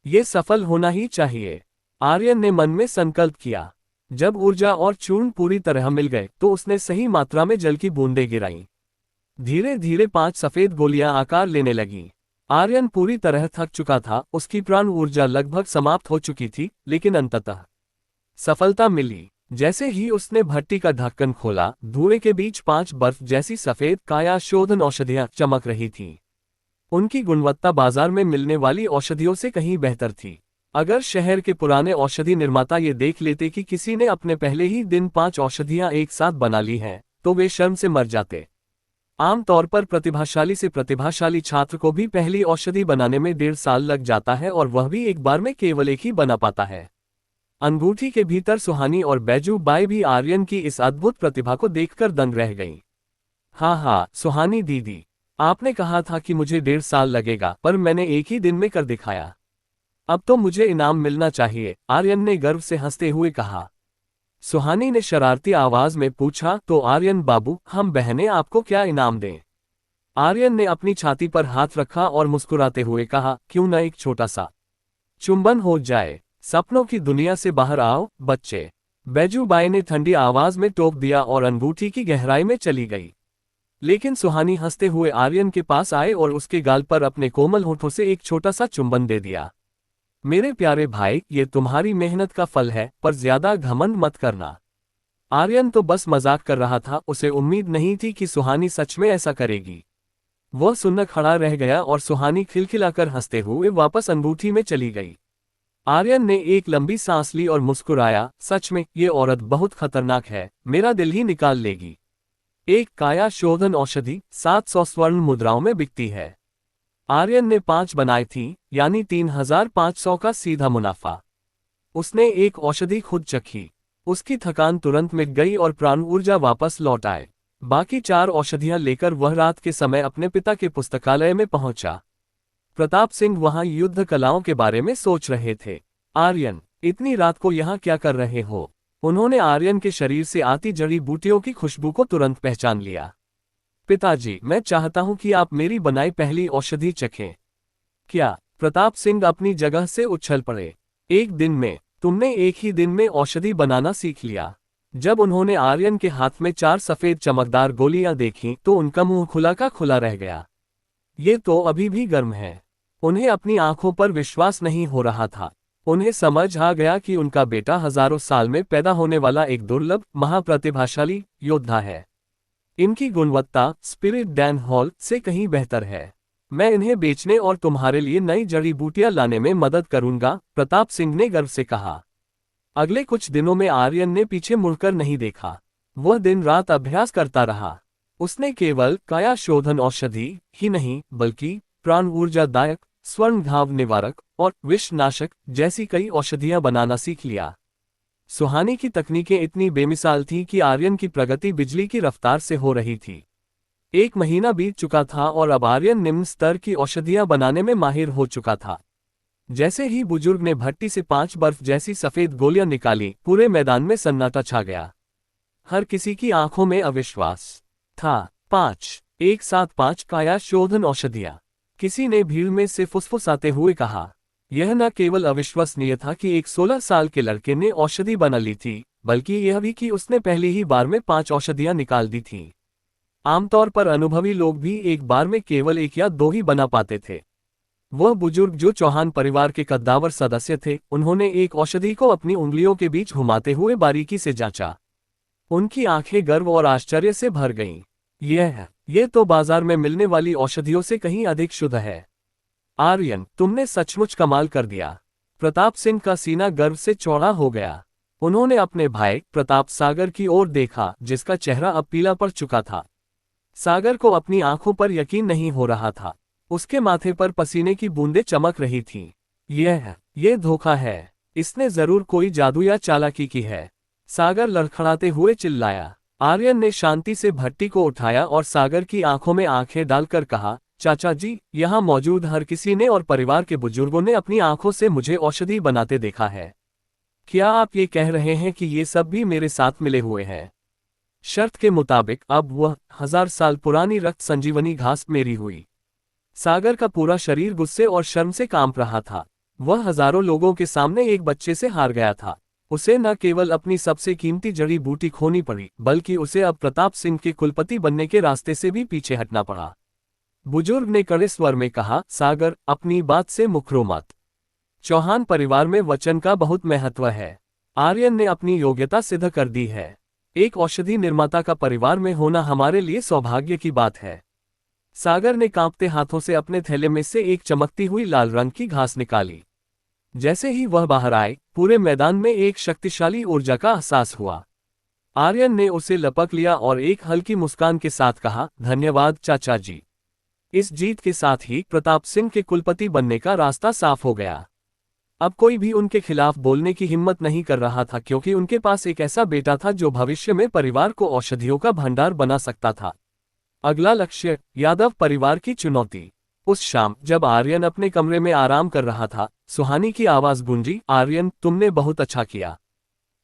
ये सफल होना ही चाहिए, आर्यन ने मन में संकल्प किया। जब ऊर्जा और चूर्ण पूरी तरह मिल गए तो उसने सही मात्रा में जल की बूंदें गिराईं। धीरे धीरे 5 सफेद गोलियां आकार लेने लगीं। आर्यन पूरी तरह थक चुका था, उसकी प्राण ऊर्जा लगभग समाप्त हो चुकी थी, लेकिन अंततः सफलता मिली। जैसे ही उसने भट्टी का ढक्कन खोला, धुएं के बीच 5 बर्फ जैसी सफेद काया शोधन औषधियां चमक रही थीं। उनकी गुणवत्ता बाजार में मिलने वाली औषधियों से कहीं बेहतर थी। अगर शहर के पुराने औषधि निर्माता ये देख लेते कि किसी ने अपने पहले ही दिन 5 औषधियां एक साथ बना ली हैं, तो वे शर्म से मर जाते। आमतौर पर प्रतिभाशाली से प्रतिभाशाली छात्र को भी पहली औषधि बनाने में 1.5 साल लग जाता है, और वह भी एक बार में केवल एक ही बना पाता है। अंगूठी के भीतर सुहानी और बैजू बाई भी आर्यन की इस अद्भुत प्रतिभा को देखकर दंग रह गईं। हाँ, सुहानी दीदी, आपने कहा था कि मुझे 1.5 साल लगेगा, पर मैंने एक ही दिन में कर दिखाया। अब तो मुझे इनाम मिलना चाहिए, आर्यन ने गर्व से हंसते हुए कहा। सुहानी ने शरारती आवाज में पूछा, तो आर्यन बाबू, हम बहनें आपको क्या इनाम दें? आर्यन ने अपनी छाती पर हाथ रखा और मुस्कुराते हुए कहा, क्यों न एक छोटा सा चुंबन हो जाए। सपनों की दुनिया से बाहर आओ, बच्चे। बैजू बाई ने ठंडी आवाज में टोक दिया और अंगूठी की गहराई में चली गई। लेकिन सुहानी हंसते हुए आर्यन के पास आए और उसके गाल पर अपने कोमल होठों से एक छोटा सा चुंबन दे दिया। मेरे प्यारे भाई, ये तुम्हारी मेहनत का फल है, पर ज्यादा घमंड मत करना। आर्यन तो बस मजाक कर रहा था, उसे उम्मीद नहीं थी कि सुहानी सच में ऐसा करेगी। वह सुन्न खड़ा रह गया और सुहानी खिलखिलाकर हंसते हुए वापस अंगूठी में चली गई। आर्यन ने एक लंबी सांस ली और मुस्कुराया, सच में, ये औरत बहुत खतरनाक है, मेरा दिल ही निकाल लेगी। एक काया शोधन औषधि 700 स्वर्ण मुद्राओं में बिकती है। आर्यन ने 5 बनाई थी, यानी 3500 का सीधा मुनाफा। उसने एक औषधि खुद चखी। उसकी थकान तुरंत मिट गई और प्राण ऊर्जा वापस लौट आए। बाकी 4 औषधियां लेकर वह रात के समय अपने पिता के पुस्तकालय में पहुंचा। प्रताप सिंह वहां युद्ध कलाओं के बारे में सोच रहे थे। आर्यन, इतनी रात को यहाँ क्या कर रहे हो? उन्होंने आर्यन के शरीर से आती जड़ी बूटियों की खुशबू को तुरंत पहचान लिया। पिताजी, मैं चाहता हूं कि आप मेरी बनाई पहली औषधि चखें। क्या? प्रताप सिंह अपनी जगह से उछल पड़े। एक दिन में? तुमने एक ही दिन में औषधि बनाना सीख लिया? जब उन्होंने आर्यन के हाथ में 4 सफेद चमकदार गोलियां देखीं, तो उनका मुंह खुला का खुला रह गया। ये तो अभी भी गर्म है। उन्हें अपनी आंखों पर विश्वास नहीं हो रहा था। उन्हें समझ आ गया कि उनका बेटा हजारों साल में पैदा होने वाला एक दुर्लभ, महाप्रतिभाशाली योद्धा है। इनकी गुणवत्ता स्पिरिट डैन हॉल से कहीं बेहतर है। मैं इन्हें बेचने और तुम्हारे लिए नई जड़ी बूटियां लाने में मदद करूंगा, प्रताप सिंह ने गर्व से कहा। अगले कुछ दिनों में आर्यन ने पीछे मुड़कर नहीं देखा। वह दिन रात अभ्यास करता रहा। उसने केवल काया शोधन औषधि ही नहीं, बल्कि प्राण ऊर्जादायक, स्वर्ण घाव निवारक और विषनाशक जैसी कई औषधियां बनाना सीख लिया। सुहानी की तकनीकें इतनी बेमिसाल थीं कि आर्यन की प्रगति बिजली की रफ्तार से हो रही थी। 1 महीना बीत चुका था और अब आर्यन निम्न स्तर की औषधियां बनाने में माहिर हो चुका था। जैसे ही बुजुर्ग ने भट्टी से 5 बर्फ जैसी सफेद गोलियां निकाली, पूरे मैदान में सन्नाटा छा गया। हर किसी की आंखों में अविश्वास था। 5, एक साथ 5 काया शोधन औषधियां। किसी ने भीड़ में से फुसफुसाते हुए कहा। यह न केवल अविश्वसनीय था कि एक 16 साल के लड़के ने औषधि बना ली थी, बल्कि यह भी कि उसने पहली ही बार में 5 औषधियां निकाल दी थीं। आमतौर पर अनुभवी लोग भी एक बार में केवल 1 या 2 ही बना पाते थे। वह बुजुर्ग, जो चौहान परिवार के कद्दावर सदस्य थे, उन्होंने एक औषधि को अपनी उंगलियों के बीच घुमाते हुए बारीकी से जांचा। उनकी आंखें गर्व और आश्चर्य से भर गईं। यह तो बाजार में मिलने वाली औषधियों से कहीं अधिक शुद्ध है। आर्यन, तुमने सचमुच कमाल कर दिया। प्रताप सिंह का सीना गर्व से चौड़ा हो गया। उन्होंने अपने भाई प्रताप सागर की ओर देखा, जिसका चेहरा अब पीला पड़ चुका था। सागर को अपनी आंखों पर यकीन नहीं हो रहा था। उसके माथे पर पसीने की बूंदें चमक रही थीं। यह धोखा है। इसने जरूर कोई जादू या चालाकी की है। सागर लड़खड़ाते हुए चिल्लाया। आर्यन ने शांति से भट्टी को उठाया और सागर की आंखों में आंखें डालकर कहा, चाचा जी, यहाँ मौजूद हर किसी ने और परिवार के बुजुर्गों ने अपनी आंखों से मुझे औषधि बनाते देखा है। क्या आप ये कह रहे हैं कि ये सब भी मेरे साथ मिले हुए हैं? शर्त के मुताबिक अब वह 1000 साल पुरानी रक्त संजीवनी घास मेरी हुई। सागर का पूरा शरीर गुस्से और शर्म से कांप रहा था। वह हजारों लोगों के सामने एक बच्चे से हार गया था। उसे न केवल अपनी सबसे कीमती जड़ी बूटी खोनी पड़ी, बल्कि उसे अब प्रताप सिंह के कुलपति बनने के रास्ते से भी पीछे हटना पड़ा। बुजुर्ग ने कड़े स्वर में कहा, सागर, अपनी बात से मुकरो मत। चौहान परिवार में वचन का बहुत महत्व है। आर्यन ने अपनी योग्यता सिद्ध कर दी है। एक औषधि निर्माता का परिवार में होना हमारे लिए सौभाग्य की बात है। सागर ने कांपते हाथों से अपने थैले में से एक चमकती हुई लाल रंग की घास निकाली। जैसे ही वह बाहर आए, पूरे मैदान में एक शक्तिशाली ऊर्जा का एहसास हुआ। आर्यन ने उसे लपक लिया और एक हल्की मुस्कान के साथ कहा, धन्यवाद चाचा जी। इस जीत के साथ ही प्रताप सिंह के कुलपति बनने का रास्ता साफ हो गया। अब कोई भी उनके खिलाफ बोलने की हिम्मत नहीं कर रहा था, क्योंकि उनके पास एक ऐसा बेटा था जो भविष्य में परिवार को औषधियों का भंडार बना सकता था। अगला लक्ष्य, यादव परिवार की चुनौती। उस शाम जब आर्यन अपने कमरे में आराम कर रहा था, सुहानी की आवाज गूंजी, आर्यन, तुमने बहुत अच्छा किया।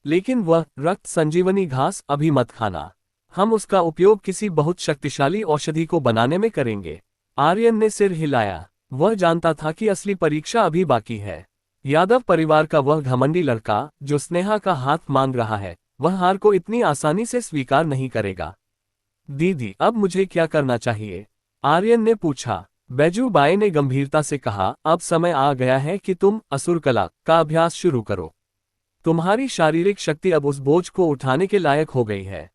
लेकिन वह रक्त संजीवनी घास अभी मत खाना। हम उसका उपयोग किसी बहुत शक्तिशाली औषधि को बनाने में करेंगे। आर्यन ने सिर हिलाया। वह जानता था कि असली परीक्षा अभी बाकी है। यादव परिवार का वह घमंडी लड़का जो स्नेहा का हाथ मांग रहा है, वह हार को इतनी आसानी से स्वीकार नहीं करेगा। दीदी, अब मुझे क्या करना चाहिए? आर्यन ने पूछा। बैजू बाई ने गंभीरता से कहा, अब समय आ गया है कि तुम असुर कला का अभ्यास शुरू करो। तुम्हारी शारीरिक शक्ति अब उस बोझ को उठाने के लायक हो गई है।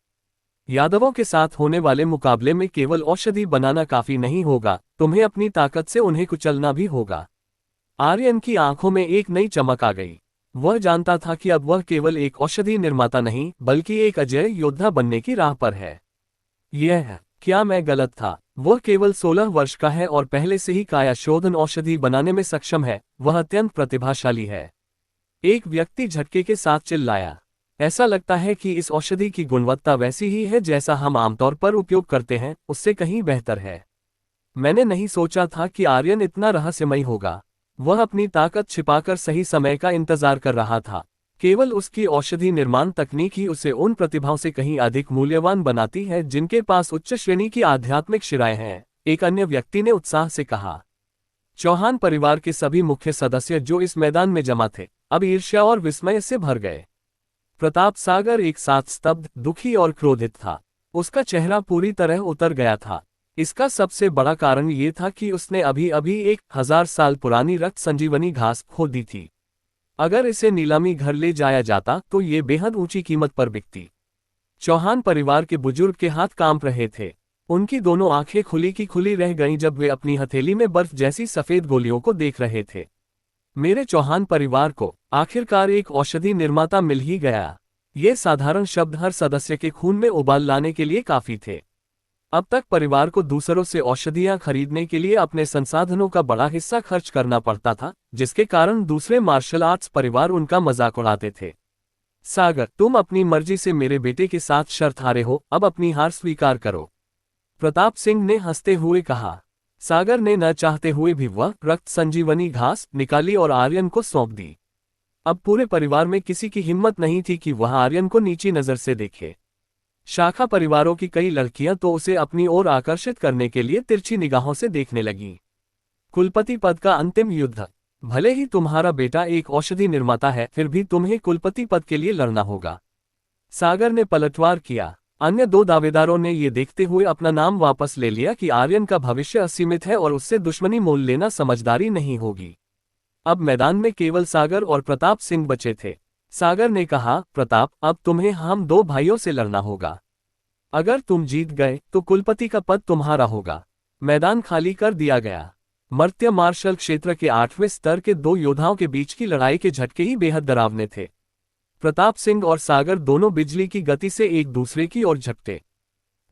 यादवों के साथ होने वाले मुकाबले में केवल औषधि बनाना काफी नहीं होगा, तुम्हें अपनी ताकत से उन्हें कुचलना भी होगा। आर्यन की आंखों में एक नई चमक आ गई। वह जानता था कि अब वह केवल एक औषधि निर्माता नहीं, बल्कि एक अजेय योद्धा बनने की राह पर है। क्या मैं गलत था? वह केवल 16 वर्ष का है और पहले से ही काया शोधन औषधि बनाने में सक्षम है। वह अत्यंत प्रतिभाशाली है। एक व्यक्ति झटके के साथ चिल्लाया। ऐसा लगता है कि इस औषधि की गुणवत्ता वैसी ही है जैसा हम आमतौर पर उपयोग करते हैं, उससे कहीं बेहतर है। मैंने नहीं सोचा था कि आर्यन इतना रहस्यमयी होगा। वह अपनी ताकत छिपाकर सही समय का इंतजार कर रहा था। केवल उसकी औषधि निर्माण तकनीक ही उसे उन प्रतिभाओं से कहीं अधिक मूल्यवान बनाती है जिनके पास उच्च श्रेणी की आध्यात्मिक शिराएं हैं, एक अन्य व्यक्ति ने उत्साह से कहा। चौहान परिवार के सभी मुख्य सदस्य जो इस मैदान में जमा थे, अब ईर्ष्या और विस्मय से भर गए। प्रताप सागर एक साथ स्तब्ध, दुखी और क्रोधित था। उसका चेहरा पूरी तरह उतर गया था। इसका सबसे बड़ा कारण ये था कि उसने अभी अभी 1000 साल पुरानी रक्त संजीवनी घास खो दी थी। अगर इसे नीलामी घर ले जाया जाता तो ये बेहद ऊंची कीमत पर बिकती। चौहान परिवार के बुजुर्ग के हाथ कांप रहे थे। उनकी दोनों आंखें खुली की खुली रह गईं जब वे अपनी हथेली में बर्फ जैसी सफेद गोलियों को देख रहे थे। मेरे चौहान परिवार को आखिरकार एक औषधि निर्माता मिल ही गया। ये साधारण शब्द हर सदस्य के खून में उबाल लाने के लिए काफी थे। अब तक परिवार को दूसरों से औषधियां खरीदने के लिए अपने संसाधनों का बड़ा हिस्सा खर्च करना पड़ता था, जिसके कारण दूसरे मार्शल आर्ट्स परिवार उनका मजाक उड़ाते थे। सागर, तुम अपनी मर्जी से मेरे बेटे के साथ शर्त हारे हो, अब अपनी हार स्वीकार करो। प्रताप सिंह ने हंसते हुए कहा। सागर ने न चाहते हुए भी वह रक्त संजीवनी घास निकाली और आर्यन को सौंप दी। अब पूरे परिवार में किसी की हिम्मत नहीं थी कि वह आर्यन को नीची नजर से देखे। शाखा परिवारों की कई लड़कियां तो उसे अपनी ओर आकर्षित करने के लिए तिरछी निगाहों से देखने लगीं। कुलपति पद का अंतिम युद्ध। भले ही तुम्हारा बेटा एक औषधि निर्माता है, फिर भी तुम्हें कुलपति पद के लिए लड़ना होगा। सागर ने पलटवार किया। अन्य दो दावेदारों ने ये देखते हुए अपना नाम वापस ले लिया कि आर्यन का भविष्य असीमित है और उससे दुश्मनी मोल लेना समझदारी नहीं होगी। अब मैदान में केवल सागर और प्रताप सिंह बचे थे। सागर ने कहा, प्रताप, अब तुम्हें हम दो भाइयों से लड़ना होगा। अगर तुम जीत गए तो कुलपति का पद तुम्हारा होगा। मैदान खाली कर दिया गया। मर्त्य मार्शल क्षेत्र के 8वें स्तर के दो योद्धाओं के बीच की लड़ाई के झटके ही बेहद डरावने थे। प्रताप सिंह और सागर दोनों बिजली की गति से एक दूसरे की ओर झपटे।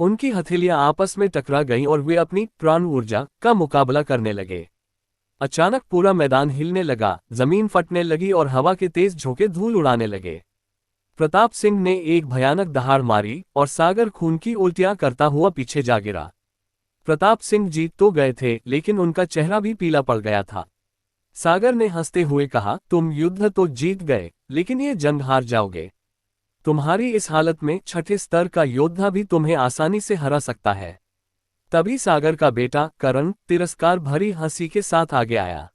उनकी हथेलियां आपस में टकरा गईं और वे अपनी प्राण ऊर्जा का मुकाबला करने लगे। अचानक पूरा मैदान हिलने लगा, जमीन फटने लगी और हवा के तेज झोंके धूल उड़ाने लगे। प्रताप सिंह ने एक भयानक दहाड़ मारी और सागर खून की उल्टियां करता हुआ पीछे जा गिरा। प्रताप सिंह जीत तो गए थे, लेकिन उनका चेहरा भी पीला पड़ गया था। सागर ने हंसते हुए कहा, तुम युद्ध तो जीत गए, लेकिन ये जंग हार जाओगे। तुम्हारी इस हालत में 6ठे स्तर का योद्धा भी तुम्हें आसानी से हरा सकता है। तभी सागर का बेटा करण तिरस्कार भरी हंसी के साथ आगे आया।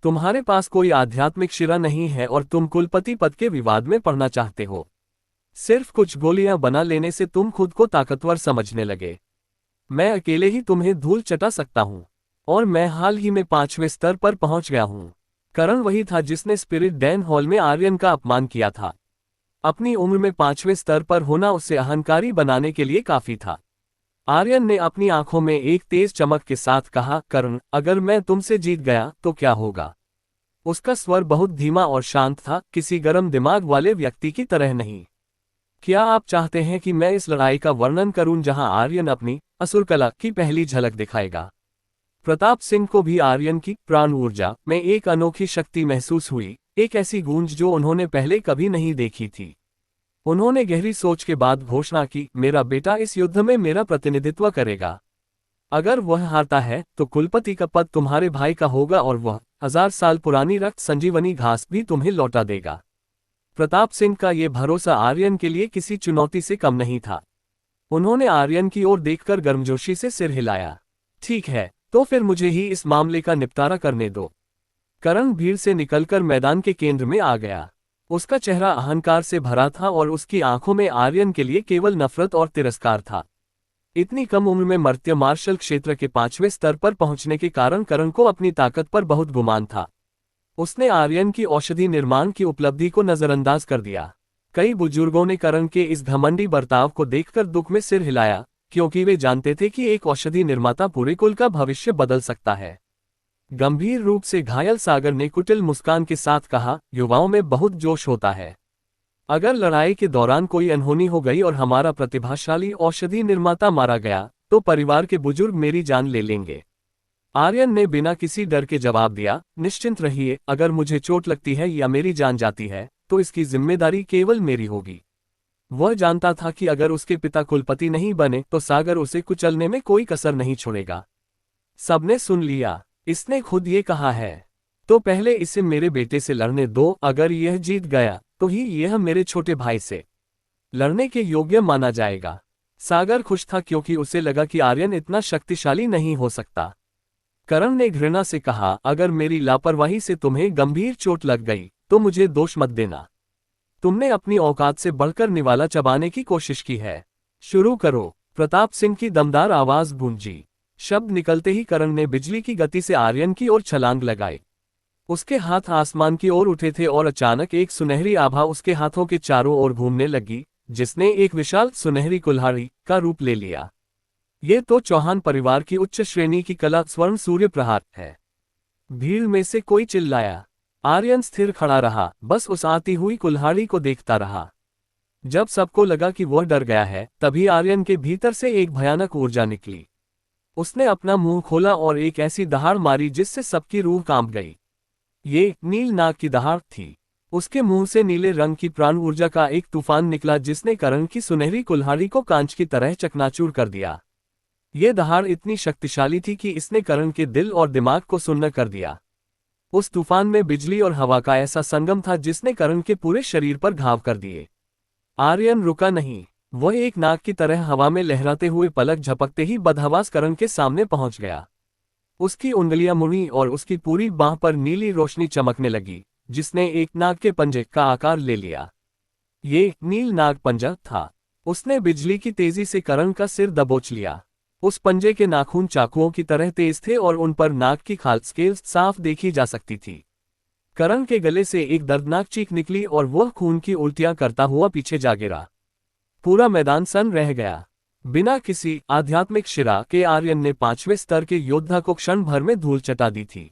तुम्हारे पास कोई आध्यात्मिक शिरा नहीं है और तुम कुलपति पद के विवाद में पड़ना चाहते हो। सिर्फ कुछ गोलियां बना लेने से तुम खुद को ताकतवर समझने लगे। मैं अकेले ही तुम्हें धूल चटा सकता हूँ। और मैं हाल ही में 5वें स्तर पर पहुंच गया हूँ। करण वही था जिसने स्पिरिट डैन हॉल में आर्यन का अपमान किया था। अपनी उम्र में 5वें स्तर पर होना उसे अहंकारी बनाने के लिए काफी था। आर्यन ने अपनी आंखों में एक तेज चमक के साथ कहा, करण, अगर मैं तुमसे जीत गया तो क्या होगा? उसका स्वर बहुत धीमा और शांत था, किसी गर्म दिमाग वाले व्यक्ति की तरह नहीं। क्या आप चाहते हैं कि मैं इस लड़ाई का वर्णन करूं जहां आर्यन अपनी असुर कला की पहली झलक दिखाएगा? प्रताप सिंह को भी आर्यन की प्राण ऊर्जा में एक अनोखी शक्ति महसूस हुई, एक ऐसी गूंज जो उन्होंने पहले कभी नहीं देखी थी। उन्होंने गहरी सोच के बाद घोषणा की, मेरा बेटा इस युद्ध में मेरा प्रतिनिधित्व करेगा। अगर वह हारता है तो कुलपति का पद तुम्हारे भाई का होगा और वह 1000 साल पुरानी रक्त संजीवनी घास भी तुम्हें लौटा देगा। प्रताप सिंह का यह भरोसा आर्यन के लिए किसी चुनौती से कम नहीं था। उन्होंने आर्यन की ओर देखकर गर्मजोशी से सिर हिलाया। ठीक है, तो फिर मुझे ही इस मामले का निपटारा करने दो। करण भीड़ से निकलकर मैदान के केंद्र में आ गया। उसका चेहरा अहंकार से भरा था और उसकी आंखों में आर्यन के लिए केवल नफरत और तिरस्कार था। इतनी कम उम्र में मर्त्य मार्शल क्षेत्र के 5वें स्तर पर पहुंचने के कारण करण को अपनी ताकत पर बहुत गुमान था। उसने आर्यन की औषधि निर्माण की उपलब्धि को नजरअंदाज कर दिया। कई बुजुर्गों ने करण के इस घमंडी बर्ताव को देखकर दुख में सिर हिलाया, क्योंकि वे जानते थे कि एक औषधि निर्माता पूरे कुल का भविष्य बदल सकता है। गंभीर रूप से घायल सागर ने कुटिल मुस्कान के साथ कहा, युवाओं में बहुत जोश होता है। अगर लड़ाई के दौरान कोई अनहोनी हो गई और हमारा प्रतिभाशाली औषधि निर्माता मारा गया, तो परिवार के बुजुर्ग मेरी जान ले लेंगे। आर्यन ने बिना किसी डर के जवाब दिया, निश्चिंत रहिए, अगर मुझे चोट लगती है या मेरी जान जाती है, तो इसकी जिम्मेदारी केवल मेरी होगी। वह जानता था कि अगर उसके पिता कुलपति नहीं बने तो सागर उसे कुचलने में कोई कसर नहीं छोड़ेगा। सबने सुन लिया, इसने खुद ये कहा है, तो पहले इसे मेरे बेटे से लड़ने दो। अगर यह जीत गया तो ही यह मेरे छोटे भाई से लड़ने के योग्य माना जाएगा। सागर खुश था क्योंकि उसे लगा कि आर्यन इतना शक्तिशाली नहीं हो सकता। करण ने घृणा से कहा, अगर मेरी लापरवाही से तुम्हें गंभीर चोट लग गई तो मुझे दोष मत देना। तुमने अपनी औकात से बढ़कर निवाला चबाने की कोशिश की है। शुरू करो। प्रताप सिंह की दमदार आवाज गूंजी। शब्द निकलते ही करण ने बिजली की गति से आर्यन की ओर छलांग लगाई। उसके हाथ आसमान की ओर उठे थे और अचानक एक सुनहरी आभा उसके हाथों के चारों ओर घूमने लगी, जिसने एक विशाल सुनहरी कुल्हाड़ी का रूप ले लिया। ये तो चौहान परिवार की उच्च श्रेणी की कला स्वर्ण सूर्य प्रहार है। भीड़ में से कोई चिल्लाया। आर्यन स्थिर खड़ा रहा, बस उस आती हुई कुल्हाड़ी को देखता रहा। जब सबको लगा कि वह डर गया है, तभी आर्यन के भीतर से एक भयानक ऊर्जा निकली। उसने अपना मुंह खोला और एक ऐसी दहाड़ मारी जिससे सबकी रूह कांप गई। ये नील नाग की दहाड़ थी। उसके मुंह से नीले रंग की प्राण ऊर्जा का एक तूफान निकला जिसने करण की सुनहरी कुल्हाड़ी को कांच की तरह चकनाचूर कर दिया। ये दहाड़ इतनी शक्तिशाली थी कि इसने करण के दिल और दिमाग को सुन्न कर दिया। उस तूफान में बिजली और हवा का ऐसा संगम था जिसने करण के पूरे शरीर पर घाव कर दिए। आर्यन रुका नहीं। वह एक नाग की तरह हवा में लहराते हुए पलक झपकते ही बदहवास करण के सामने पहुंच गया। उसकी उंगलियां मुड़ी और उसकी पूरी बांह पर नीली रोशनी चमकने लगी, जिसने एक नाग के पंजे का आकार ले लिया। ये नील नाग पंजा था। उसने बिजली की तेजी से करण का सिर दबोच लिया। उस पंजे के नाखून चाकुओं की तरह तेज थे और उन पर नाग की खाल स्केल्स साफ देखी जा सकती थी। करण के गले से एक दर्दनाक चीख निकली और वह खून की उल्टियां करता हुआ पीछे जा गिरा। पूरा मैदान सन्न रह गया। बिना किसी आध्यात्मिक शिरा के आर्यन ने 5वें स्तर के योद्धा को क्षण भर में धूल चटा दी थी।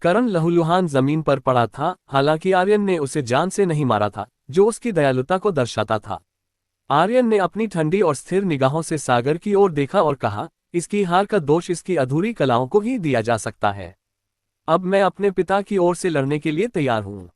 करण लहूलुहान जमीन पर पड़ा था, हालांकि आर्यन ने उसे जान से नहीं मारा था, जो उसकी दयालुता को दर्शाता था। आर्यन ने अपनी ठंडी और स्थिर निगाहों से सागर की ओर देखा और कहा, इसकी हार का दोष इसकी अधूरी कलाओं को ही दिया जा सकता है। अब मैं अपने पिता की ओर से लड़ने के लिए तैयार हूं।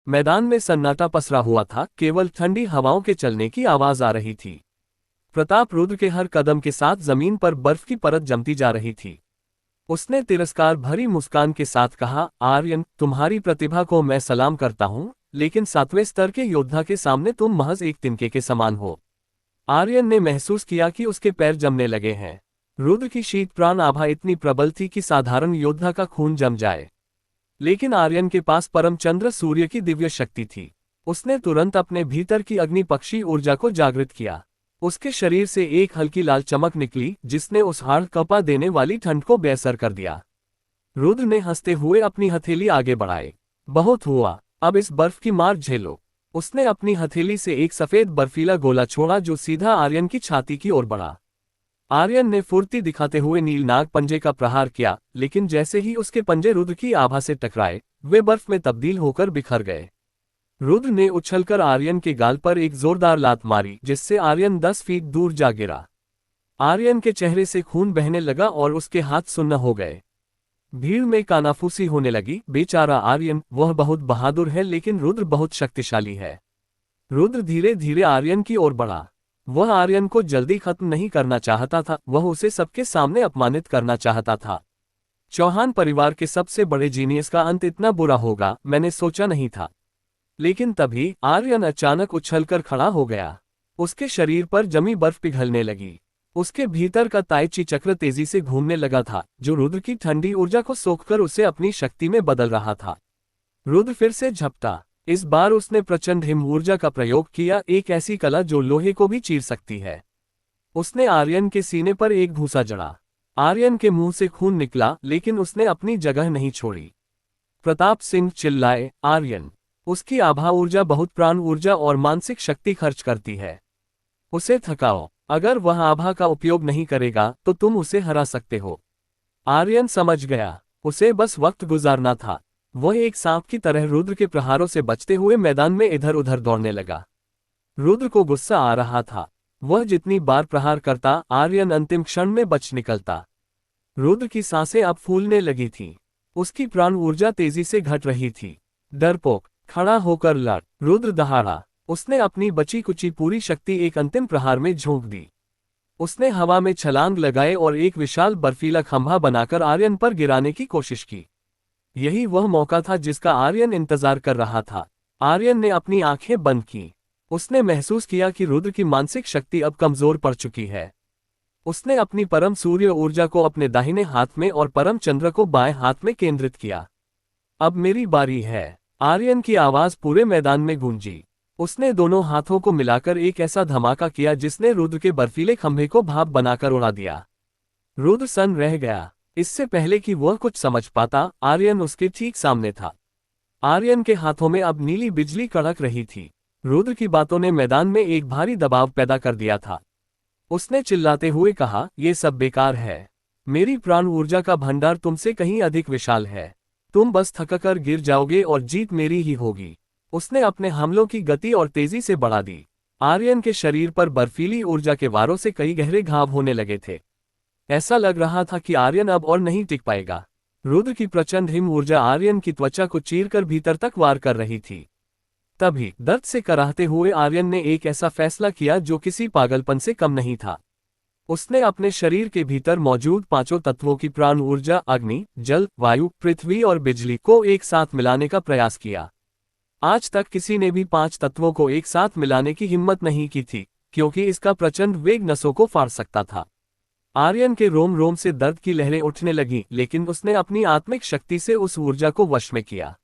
मैदान में सन्नाटा पसरा हुआ था, केवल ठंडी हवाओं के चलने की आवाज आ रही थी। प्रताप रुद्र के हर कदम के साथ जमीन पर बर्फ की परत जमती जा रही थी। उसने तिरस्कार भरी मुस्कान के साथ कहा, आर्यन, तुम्हारी प्रतिभा को मैं सलाम करता हूँ, लेकिन 7वें स्तर के योद्धा के सामने तुम महज एक तिनके के समान हो। आर्यन ने महसूस किया कि उसके पैर जमने लगे हैं। रुद्र की शीत प्राण आभा इतनी प्रबल थी कि साधारण योद्धा का खून जम जाए। लेकिन आर्यन के पास परम चंद्र सूर्य की दिव्य शक्ति थी। उसने तुरंत अपने भीतर की अग्नि पक्षी ऊर्जा को जागृत किया। उसके शरीर से एक हल्की लाल चमक निकली, जिसने उस हाड़ कपा देने वाली ठंड को बेअसर कर दिया। रुद्र ने हंसते हुए अपनी हथेली आगे बढ़ाई। बहुत हुआ, अब इस बर्फ की मार झेलो। उसने अपनी हथेली से एक सफेद बर्फीला गोला छोड़ा जो सीधा आर्यन की छाती की ओर बढ़ा। आर्यन ने फुर्ती दिखाते हुए नीलनाग पंजे का प्रहार किया, लेकिन जैसे ही उसके पंजे रुद्र की आभा से टकराए, वे बर्फ में तब्दील होकर बिखर गए। रुद्र ने उछलकर आर्यन के गाल पर एक जोरदार लात मारी, जिससे आर्यन 10 फीट दूर जा गिरा। आर्यन के चेहरे से खून बहने लगा और उसके हाथ सुन्न हो गए। भीड़ में कानाफूसी होने लगी। बेचारा आर्यन, वह बहुत बहादुर है लेकिन रुद्र बहुत शक्तिशाली है। रुद्र धीरे धीरे आर्यन की ओर बढ़ा। वह आर्यन को जल्दी खत्म नहीं करना चाहता था, वह उसे सबके सामने अपमानित करना चाहता था। चौहान परिवार के सबसे बड़े जीनियस का अंत इतना बुरा होगा, मैंने सोचा नहीं था। लेकिन तभी आर्यन अचानक उछलकर खड़ा हो गया। उसके शरीर पर जमी बर्फ पिघलने लगी। उसके भीतर का ताइची चक्र तेजी से घूमने लगा था, जो रुद्र की ठंडी ऊर्जा को सोखकर उसे अपनी शक्ति में बदल रहा था। रुद्र फिर से झपटा। इस बार उसने प्रचंड हिम ऊर्जा का प्रयोग किया, एक ऐसी कला जो लोहे को भी चीर सकती है। उसने आर्यन के सीने पर एक घूंसा जड़ा। आर्यन के मुंह से खून निकला, लेकिन उसने अपनी जगह नहीं छोड़ी। प्रताप सिंह चिल्लाए, आर्यन! उसकी आभा ऊर्जा बहुत प्राण ऊर्जा और मानसिक शक्ति खर्च करती है। उसे थकाओ। अगर वह आभा का उपयोग नहीं करेगा तो तुम उसे हरा सकते हो। आर्यन समझ गया, उसे बस वक्त गुजारना था। वह एक सांप की तरह रुद्र के प्रहारों से बचते हुए मैदान में इधर उधर दौड़ने लगा। रुद्र को गुस्सा आ रहा था। वह जितनी बार प्रहार करता, आर्यन अंतिम क्षण में बच निकलता। रुद्र की सांसें अब फूलने लगी थीं। उसकी प्राण ऊर्जा तेजी से घट रही थी। डरपोक, खड़ा होकर लड़! रुद्र दहाड़ा। उसने अपनी बची कुची पूरी शक्ति एक अंतिम प्रहार में झोंक दी। उसने हवा में छलांग लगाए और एक विशाल बर्फीला खंभा बनाकर आर्यन पर गिराने की कोशिश की। यही वह मौका था जिसका आर्यन इंतजार कर रहा था। आर्यन ने अपनी आंखें बंद की। उसने महसूस किया कि रुद्र की मानसिक शक्ति अब कमजोर पड़ चुकी है। उसने अपनी परम सूर्य ऊर्जा को अपने दाहिने हाथ में और परम चंद्र को बाएं हाथ में केंद्रित किया। अब मेरी बारी है। आर्यन की आवाज पूरे मैदान में गूंजी। उसने दोनों हाथों को मिलाकर एक ऐसा धमाका किया जिसने रुद्र के बर्फीले खंभे को भाप बनाकर उड़ा दिया। रुद्र सन्न रह गया। इससे पहले कि वह कुछ समझ पाता, आर्यन उसके ठीक सामने था। आर्यन के हाथों में अब नीली बिजली कड़क रही थी। रुद्र की बातों ने मैदान में एक भारी दबाव पैदा कर दिया था। उसने चिल्लाते हुए कहा, यह सब बेकार है। मेरी प्राण ऊर्जा का भंडार तुमसे कहीं अधिक विशाल है। तुम बस थककर गिर जाओगे और जीत मेरी ही होगी। उसने अपने हमलों की गति और तेजी से बढ़ा दी। आर्यन के शरीर पर बर्फीली ऊर्जा के वारों से कई गहरे घाव होने लगे थे। ऐसा लग रहा था कि आर्यन अब और नहीं टिक पाएगा। रुद्र की प्रचंड हिम ऊर्जा आर्यन की त्वचा को चीरकर भीतर तक वार कर रही थी। तभी दर्द से कराहते हुए आर्यन ने एक ऐसा फैसला किया जो किसी पागलपन से कम नहीं था। उसने अपने शरीर के भीतर मौजूद पांचों तत्वों की प्राण ऊर्जा अग्नि, जल, वायु, पृथ्वी और बिजली को एक साथ मिलाने का प्रयास किया। आज तक किसी ने भी 5 तत्वों को एक साथ मिलाने की हिम्मत नहीं की थी, क्योंकि इसका प्रचंड वेग नसों को फाड़ सकता था। आर्यन के रोम रोम से दर्द की लहरें उठने लगीं, लेकिन उसने अपनी आत्मिक शक्ति से उस ऊर्जा को वश में किया।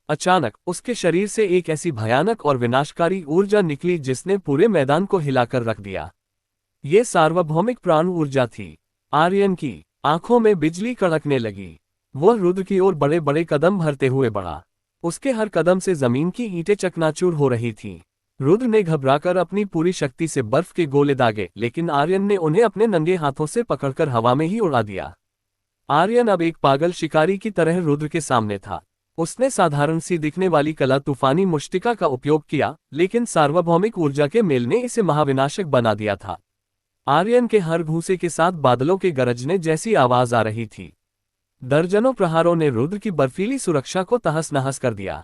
अचानक उसके शरीर से एक ऐसी भयानक और विनाशकारी ऊर्जा निकली जिसने पूरे मैदान को हिलाकर रख दिया। ये सार्वभौमिक प्राण ऊर्जा थी। आर्यन की आंखों में बिजली कड़कने लगी। वह रुद्र की ओर बड़े बड़े कदम भरते हुए बढ़ा। उसके हर कदम से जमीन की ईंटें चकनाचूर हो रही थीं। रुद्र ने घबराकर अपनी पूरी शक्ति से बर्फ के गोले दागे, लेकिन आर्यन ने उन्हें अपने नंगे हाथों से पकड़कर हवा में ही उड़ा दिया। आर्यन अब एक पागल शिकारी की तरह रुद्र के सामने था। उसने साधारण सी दिखने वाली कला तूफानी मुष्टिका का उपयोग किया, लेकिन सार्वभौमिक ऊर्जा के मेल ने इसे महाविनाशक बना दिया था। आर्यन के हर घूंसे के साथ बादलों के गरजने जैसी आवाज आ रही थी। दर्जनों प्रहारों ने रुद्र की बर्फीली सुरक्षा को तहस नहस कर दिया।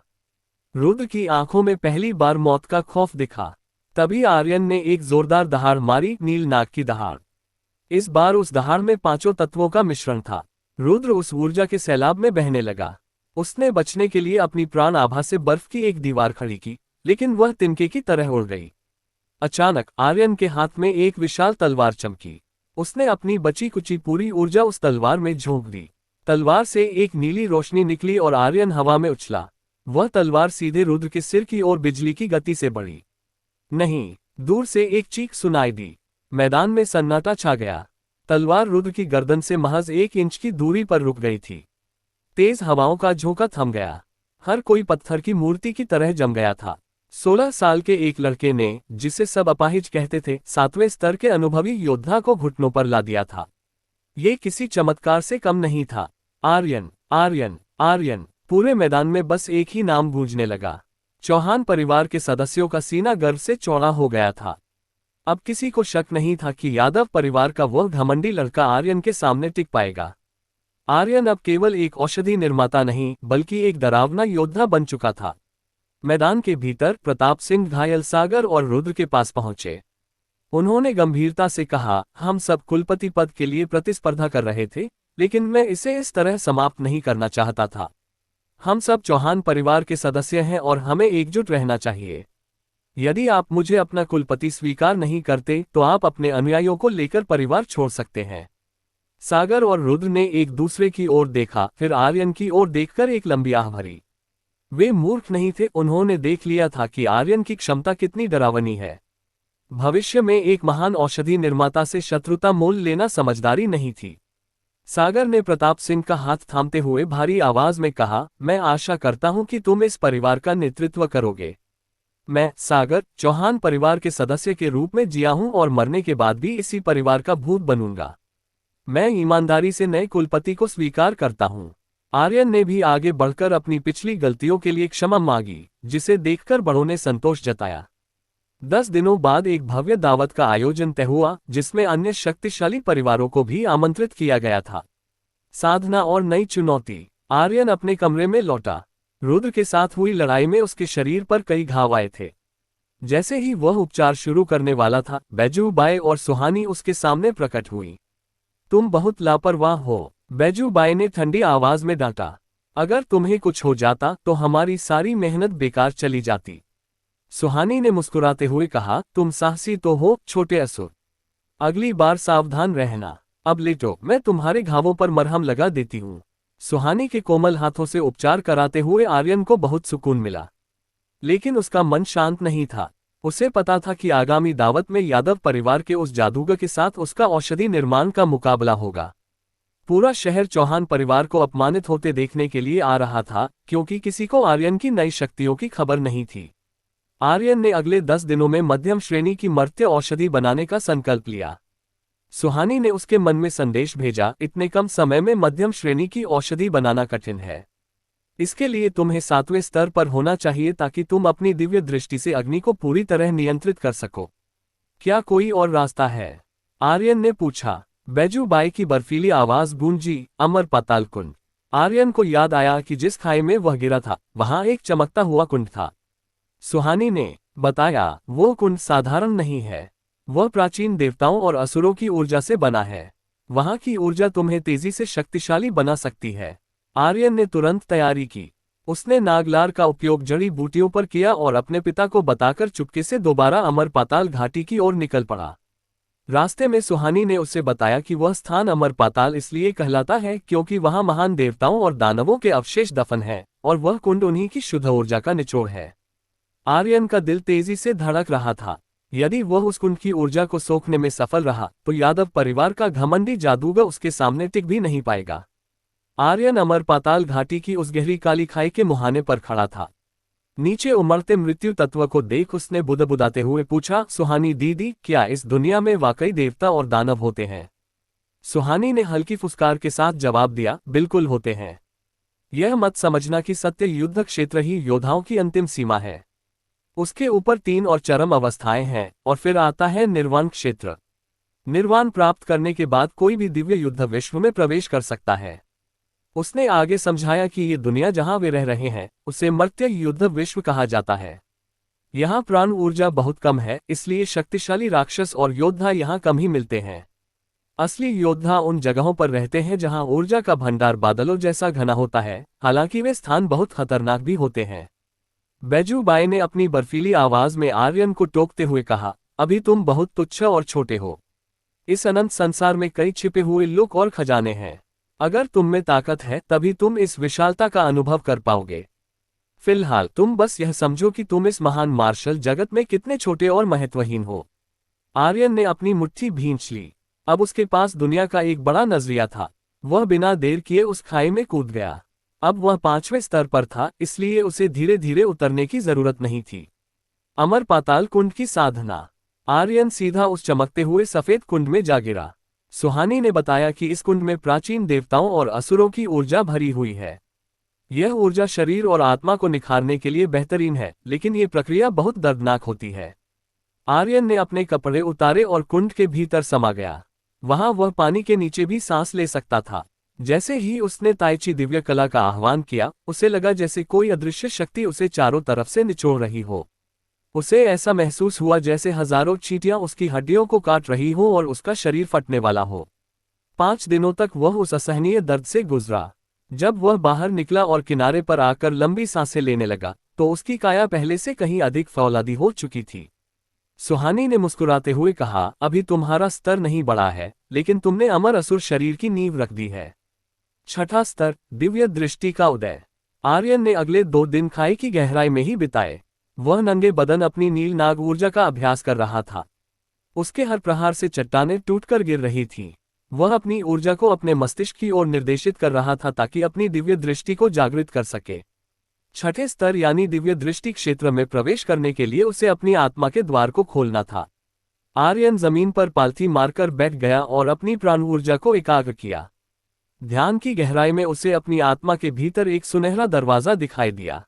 रुद्र की आंखों में पहली बार मौत का खौफ दिखा। तभी आर्यन ने एक जोरदार दहाड़ मारी, नीलनाग की दहाड़। इस बार उस दहाड़ में 5 तत्वों का मिश्रण था। रुद्र उस ऊर्जा के सैलाब में बहने लगा। उसने बचने के लिए अपनी प्राण आभा से बर्फ की एक दीवार खड़ी की, लेकिन वह तिनके की तरह उड़ गई। अचानक आर्यन के हाथ में एक विशाल तलवार चमकी। उसने अपनी बची कुची पूरी ऊर्जा उस तलवार में झोंक दी। तलवार से एक नीली रोशनी निकली और आर्यन हवा में उछला। वह तलवार सीधे रुद्र के सिर की ओर बिजली की गति से बढ़ी। नहीं! दूर से एक चीख सुनाई दी। मैदान में सन्नाटा छा गया। तलवार रुद्र की गर्दन से महज 1 इंच की दूरी पर रुक गई थी। तेज हवाओं का झोंका थम गया। हर कोई पत्थर की मूर्ति की तरह जम गया था। 16 साल के एक लड़के ने, जिसे सब अपाहिज कहते थे, 7वें स्तर के अनुभवी योद्धा को घुटनों पर ला दिया था। ये किसी चमत्कार से कम नहीं था। आर्यन, आर्यन, आर्यन। पूरे मैदान में बस एक ही नाम गूंजने लगा। चौहान परिवार के सदस्यों का सीना गर्व से चौड़ा हो गया था। अब किसी को शक नहीं था कि यादव परिवार का वह घमंडी लड़का आर्यन के सामने टिक पाएगा। आर्यन अब केवल एक औषधि निर्माता नहीं, बल्कि एक डरावना योद्धा बन चुका था। मैदान के भीतर प्रताप सिंह घायल सागर और रुद्र के पास पहुंचे। उन्होंने गंभीरता से कहा, हम सब कुलपति पद के लिए प्रतिस्पर्धा कर रहे थे, लेकिन मैं इसे इस तरह समाप्त नहीं करना चाहता था। हम सब चौहान परिवार के सदस्य हैं और हमें एकजुट रहना चाहिए। यदि आप मुझे अपना कुलपति स्वीकार नहीं करते तो आप अपने अनुयायियों को लेकर परिवार छोड़ सकते हैं। सागर और रुद्र ने एक दूसरे की ओर देखा, फिर आर्यन की ओर देखकर एक लंबी आह भरी। वे मूर्ख नहीं थे, उन्होंने देख लिया था कि आर्यन की क्षमता कितनी डरावनी है। भविष्य में एक महान औषधि निर्माता से शत्रुता मोल लेना समझदारी नहीं थी। सागर ने प्रताप सिंह का हाथ थामते हुए भारी आवाज में कहा, मैं आशा करता हूं कि तुम इस परिवार का नेतृत्व करोगे। मैं, सागर, चौहान परिवार के सदस्य के रूप में जिया हूं और मरने के बाद भी इसी परिवार का भूत बनूंगा। मैं ईमानदारी से नए कुलपति को स्वीकार करता हूं। आर्यन ने भी आगे बढ़कर अपनी पिछली गलतियों के लिए क्षमा मांगी, जिसे देखकर बड़ों ने संतोष जताया। 10 दिनों बाद एक भव्य दावत का आयोजन तय हुआ, जिसमें अन्य शक्तिशाली परिवारों को भी आमंत्रित किया गया था। साधना और नई चुनौती। आर्यन अपने कमरे में लौटा। रुद्र के साथ हुई लड़ाई में उसके शरीर पर कई घाव आए थे। जैसे ही वह उपचार शुरू करने वाला था, बैजू बाई और सुहानी उसके सामने प्रकट हुई। तुम बहुत लापरवाह हो, बैजू बाई ने ठंडी आवाज में डांटा। अगर तुम्हें कुछ हो जाता तो हमारी सारी मेहनत बेकार चली जाती। सुहानी ने मुस्कुराते हुए कहा, तुम साहसी तो हो, छोटे असुर। अगली बार सावधान रहना। अब लेटो, मैं तुम्हारे घावों पर मरहम लगा देती हूँ। सुहानी के कोमल हाथों से उपचार कराते हुए आर्यन को बहुत सुकून मिला। लेकिन उसका मन शांत नहीं था। उसे पता था कि आगामी दावत में यादव परिवार के उस जादूगर के साथ उसका औषधि निर्माण का मुकाबला होगा। पूरा शहर चौहान परिवार को अपमानित होते देखने के लिए आ रहा था, क्योंकि किसी को आर्यन की नई शक्तियों की खबर नहीं थी। आर्यन ने अगले 10 दिनों में मध्यम श्रेणी की मर्त्य औषधि बनाने का संकल्प लिया। सुहानी ने उसके मन में संदेश भेजा, इतने कम समय में मध्यम श्रेणी की औषधि बनाना कठिन है। इसके लिए तुम्हें 7वें स्तर पर होना चाहिए ताकि तुम अपनी दिव्य दृष्टि से अग्नि को पूरी तरह नियंत्रित कर सको। क्या कोई और रास्ता है? आर्यन ने पूछा। बैजू बाई की बर्फीली आवाज गूंजी, अमर पाताल कुंड। आर्यन को याद आया कि जिस खाई में वह गिरा था, वहां एक चमकता हुआ कुंड था। सुहानी ने बताया, वो कुंड साधारण नहीं है। वह प्राचीन देवताओं और असुरों की ऊर्जा से बना है। वहां की ऊर्जा तुम्हें तेजी से शक्तिशाली बना सकती है। आर्यन ने तुरंत तैयारी की। उसने नागलार का उपयोग जड़ी बूटियों पर किया और अपने पिता को बताकर चुपके से दोबारा अमर पाताल घाटी की ओर निकल पड़ा। रास्ते में सुहानी ने उसे बताया कि वह स्थान अमर पाताल इसलिए कहलाता है क्योंकि वहां महान देवताओं और दानवों के अवशेष दफन हैं, और वह कुंड उन्हीं की शुद्ध ऊर्जा का निचोड़ है। आर्यन का दिल तेजी से धड़क रहा था। यदि वह उस कुंड की ऊर्जा को सोखने में सफल रहा तो यादव परिवार का घमंडी जादूगर उसके सामने टिक भी नहीं पाएगा। आर्यन अमर पाताल घाटी की उस गहरी काली खाई के मुहाने पर खड़ा था। नीचे उमड़ते मृत्यु तत्व को देख उसने बुदबुदाते हुए पूछा, सुहानी दीदी, क्या इस दुनिया में वाकई देवता और दानव होते हैं? सुहानी ने हल्की फुसकार के साथ जवाब दिया, बिल्कुल होते हैं। यह मत समझना कि सत्य युद्ध क्षेत्र ही योद्धाओं की अंतिम सीमा है। उसके ऊपर 3 और चरम अवस्थाएं हैं, और फिर आता है निर्वाण क्षेत्र। निर्वाण प्राप्त करने के बाद कोई भी दिव्य युद्ध विश्व में प्रवेश कर सकता है। उसने आगे समझाया कि ये दुनिया जहां वे रह रहे हैं, उसे मर्त्य युद्ध विश्व कहा जाता है। यहाँ प्राण ऊर्जा बहुत कम है, इसलिए शक्तिशाली राक्षस और योद्धा यहाँ कम ही मिलते हैं। असली योद्धा उन जगहों पर रहते हैं जहां ऊर्जा का भंडार बादलों जैसा घना होता है, हालांकि वे स्थान बहुत खतरनाक भी होते हैं। बैजू बाई ने अपनी बर्फीली आवाज में आर्यन को टोकते हुए कहा, अभी तुम बहुत तुच्छ और छोटे हो। इस अनंत संसार में कई छिपे हुए लुक और खजाने हैं। अगर तुम में ताकत है तभी तुम इस विशालता का अनुभव कर पाओगे। फिलहाल तुम बस यह समझो कि तुम इस महान मार्शल जगत में कितने छोटे और महत्वहीन हो। आर्यन ने अपनी मुट्ठी भींच ली। अब उसके पास दुनिया का एक बड़ा नजरिया था। वह बिना देर किए उस खाई में कूद गया। अब वह 5वें स्तर पर था, इसलिए उसे धीरे धीरे उतरने की जरूरत नहीं थी। अमर पाताल कुंड की साधना। आर्यन सीधा उस चमकते हुए सफेद कुंड में जा गिरा। सुहानी ने बताया कि इस कुंड में प्राचीन देवताओं और असुरों की ऊर्जा भरी हुई है। यह ऊर्जा शरीर और आत्मा को निखारने के लिए बेहतरीन है, लेकिन ये प्रक्रिया बहुत दर्दनाक होती है। आर्यन ने अपने कपड़े उतारे और कुंड के भीतर समा गया। वहां वह पानी के नीचे भी सांस ले सकता था। जैसे ही उसने ताइची दिव्य कला का आह्वान किया, उसे लगा जैसे कोई अदृश्य शक्ति उसे चारों तरफ से निचोड़ रही हो। उसे ऐसा महसूस हुआ जैसे हजारों चींटियां उसकी हड्डियों को काट रही हो और उसका शरीर फटने वाला हो। 5 दिनों तक वह उस असहनीय दर्द से गुजरा। जब वह बाहर निकला और किनारे पर आकर लंबी सांसें लेने लगा, तो उसकी काया पहले से कहीं अधिक फौलादी हो चुकी थी। सुहानी ने मुस्कुराते हुए कहा, अभी तुम्हारा स्तर नहीं बढ़ा है, लेकिन तुमने अमर असुर शरीर की नींव रख दी है। 6ठा स्तर, दिव्य दृष्टि का उदय। आर्यन ने अगले 2 दिन खाई की गहराई में ही बिताए। वह नंगे बदन अपनी नील नाग ऊर्जा का अभ्यास कर रहा था। उसके हर प्रहार से चट्टानें टूटकर गिर रही थीं। वह अपनी ऊर्जा को अपने मस्तिष्क की ओर निर्देशित कर रहा था ताकि अपनी दिव्य दृष्टि को जागृत कर सके। 6ठे स्तर यानी दिव्य दृष्टि क्षेत्र में प्रवेश करने के लिए उसे अपनी आत्मा के द्वार को खोलना था। आर्यन जमीन पर पालथी मारकर बैठ गया और अपनी प्राण ऊर्जा को एकाग्र किया। ध्यान की गहराई में उसे अपनी आत्मा के भीतर एक सुनहरा दरवाजा दिखाई दिया।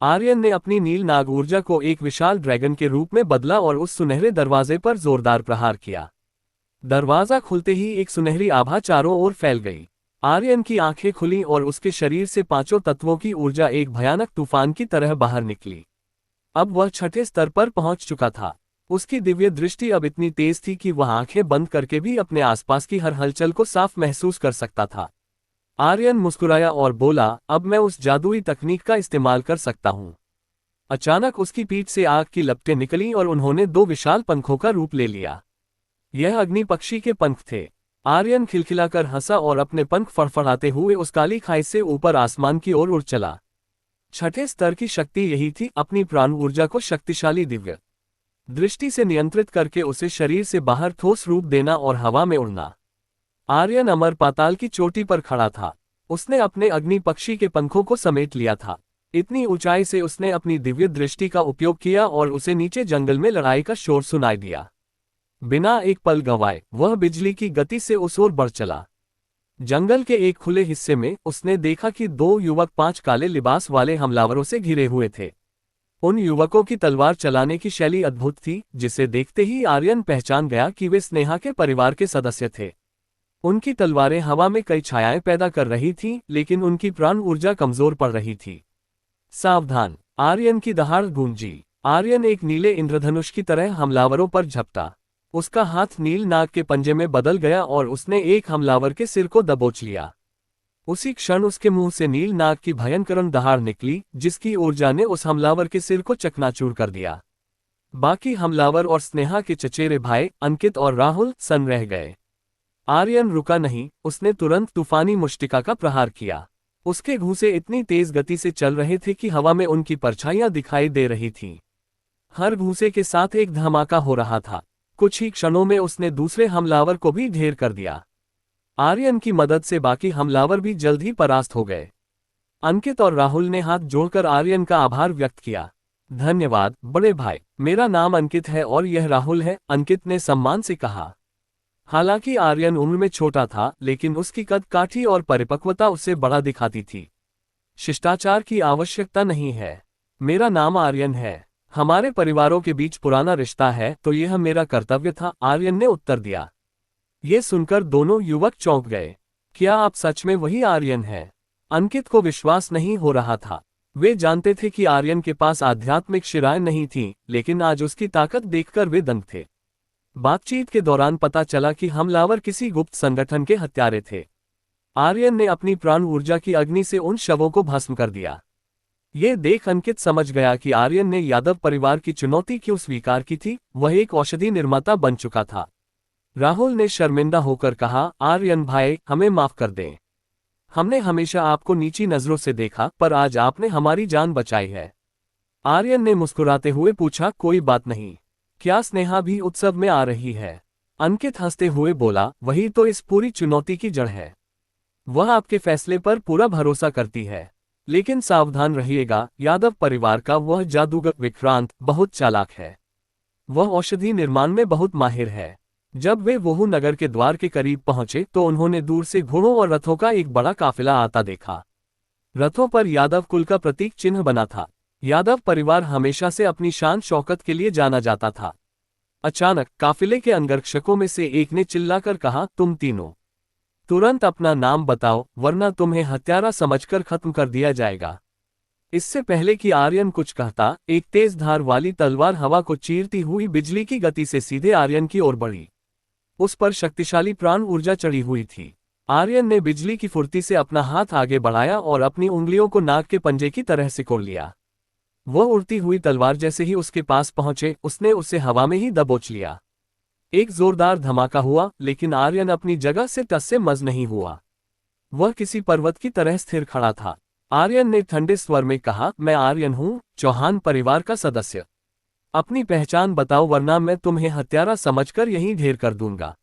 आर्यन ने अपनी नील नाग ऊर्जा को एक विशाल ड्रैगन के रूप में बदला और उस सुनहरे दरवाजे पर जोरदार प्रहार किया। दरवाजा खुलते ही एक सुनहरी आभा चारों ओर फैल गई। आर्यन की आंखें खुलीं और उसके शरीर से 5 तत्वों की ऊर्जा एक भयानक तूफान की तरह बाहर निकली। अब वह 6ठे स्तर पर पहुंच चुका था। उसकी दिव्य दृष्टि अब इतनी तेज थी कि वह आंखें बंद करके भी अपने आसपास की हर हलचल को साफ महसूस कर सकता था। आर्यन मुस्कुराया और बोला, अब मैं उस जादुई तकनीक का इस्तेमाल कर सकता हूं। अचानक उसकी पीठ से आग की लपटें निकलीं और उन्होंने 2 विशाल पंखों का रूप ले लिया। यह अग्नि पक्षी के पंख थे। आर्यन खिलखिलाकर हंसा और अपने पंख फड़फड़ाते हुए उस काली खाई से ऊपर आसमान की ओर उड़ चला। 6ठे स्तर की शक्ति यही थी, अपनी प्राण ऊर्जा को शक्तिशाली दिव्य दृष्टि से नियंत्रित करके उसे शरीर से बाहर ठोस रूप देना और हवा में उड़ना। आर्यन अमर पाताल की चोटी पर खड़ा था। उसने अपने अग्नि पक्षी के पंखों को समेट लिया था। इतनी ऊंचाई से उसने अपनी दिव्य दृष्टि का उपयोग किया और उसे नीचे जंगल में लड़ाई का शोर सुनाई दिया। बिना एक पल गंवाए वह बिजली की गति से उस ओर बढ़ चला। जंगल के एक खुले हिस्से में उसने देखा कि 2 युवक 5 काले लिबास वाले हमलावरों से घिरे हुए थे। उन युवकों की तलवार चलाने की शैली अद्भुत थी, जिसे देखते ही आर्यन पहचान गया कि वे स्नेहा के परिवार के सदस्य थे। उनकी तलवारें हवा में कई छायाएं पैदा कर रही थीं, लेकिन उनकी प्राण ऊर्जा कमजोर पड़ रही थी। सावधान! आर्यन की दहाड़ गूंजी। आर्यन एक नीले इंद्रधनुष की तरह हमलावरों पर झपटा। उसका हाथ नील नाग के पंजे में बदल गया और उसने एक हमलावर के सिर को दबोच लिया। उसी क्षण उसके मुंह से नील नाग की भयंकर दहाड़ निकली, जिसकी ऊर्जा ने उस हमलावर के सिर को चकनाचूर कर दिया। बाकी हमलावर और स्नेहा के चचेरे भाई अंकित और राहुल सन्न रह गए। आर्यन रुका नहीं, उसने तुरंत तूफानी मुष्टिका का प्रहार किया। उसके घूंसे इतनी तेज गति से चल रहे थे कि हवा में उनकी परछाइयां दिखाई दे रही थीं। हर घूंसे के साथ एक धमाका हो रहा था। कुछ ही क्षणों में उसने दूसरे हमलावर को भी ढेर कर दिया। आर्यन की मदद से बाकी हमलावर भी जल्द ही परास्त हो गए। अंकित और राहुल ने हाथ जोड़कर आर्यन का आभार व्यक्त किया। धन्यवाद बड़े भाई, मेरा नाम अंकित है और यह राहुल है, अंकित ने सम्मान से कहा। हालांकि आर्यन उम्र में छोटा था, लेकिन उसकी कद काठी और परिपक्वता उससे बड़ा दिखाती थी। शिष्टाचार की आवश्यकता नहीं है। मेरा नाम आर्यन है। हमारे परिवारों के बीच पुराना रिश्ता है, तो यह मेरा कर्तव्य था, आर्यन ने उत्तर दिया। ये सुनकर दोनों युवक चौंक गए। क्या आप सच में वही आर्यन हैं? अंकित को विश्वास नहीं हो रहा था। वे जानते थे कि आर्यन के पास आध्यात्मिक शिराएं नहीं थीं, लेकिन आज उसकी ताकत देखकर वे दंग थे। बातचीत के दौरान पता चला कि हमलावर किसी गुप्त संगठन के हत्यारे थे। आर्यन ने अपनी प्राण ऊर्जा की अग्नि से उन शवों को भस्म कर दिया। ये देख अंकित समझ गया कि आर्यन ने यादव परिवार की चुनौती क्यों स्वीकार की थी, वह एक औषधि निर्माता बन चुका था। राहुल ने शर्मिंदा होकर कहा, आर्यन भाई, हमें माफ कर दें। हमने हमेशा आपको नीची नजरों से देखा, पर आज आपने हमारी जान बचाई है। आर्यन ने मुस्कुराते हुए पूछा, कोई बात नहीं। क्या स्नेहा भी उत्सव में आ रही है? अंकित हंसते हुए बोला, वही तो इस पूरी चुनौती की जड़ है। वह आपके फैसले पर पूरा भरोसा करती है। लेकिन सावधान रहिएगा, यादव परिवार का वह जादूगर विक्रांत बहुत चालाक है। वह औषधि निर्माण में बहुत माहिर है। जब वे वोहू नगर के द्वार के करीब पहुंचे तो उन्होंने दूर से घोड़ों और रथों का एक बड़ा काफिला आता देखा। रथों पर यादव कुल का प्रतीक चिन्ह बना था। यादव परिवार हमेशा से अपनी शान शौकत के लिए जाना जाता था। अचानक काफिले के अंगरक्षकों में से एक ने चिल्लाकर कहा, तुम तीनों तुरंत अपना नाम बताओ, वरना तुम्हें हत्यारा समझकर खत्म कर दिया जाएगा। इससे पहले कि आर्यन कुछ कहता, एक तेज धार वाली तलवार हवा को चीरती हुई बिजली की गति से सीधे आर्यन की ओर बढ़ी। उस पर शक्तिशाली प्राण ऊर्जा चढ़ी हुई थी। आर्यन ने बिजली की फुर्ती से अपना हाथ आगे बढ़ाया और अपनी उंगलियों को नाग के पंजे की तरह सिकोड़ लिया। वह उड़ती हुई तलवार जैसे ही उसके पास पहुंचे, उसने उसे हवा में ही दबोच लिया। एक जोरदार धमाका हुआ, लेकिन आर्यन अपनी जगह से टस से मस नहीं हुआ। वह किसी पर्वत की तरह स्थिर खड़ा था। आर्यन ने ठंडे स्वर में कहा, मैं आर्यन हूं, चौहान परिवार का सदस्य। अपनी पहचान बताओ, वरना मैं तुम्हें हत्यारा समझकर यहीं ढेर कर दूंगा।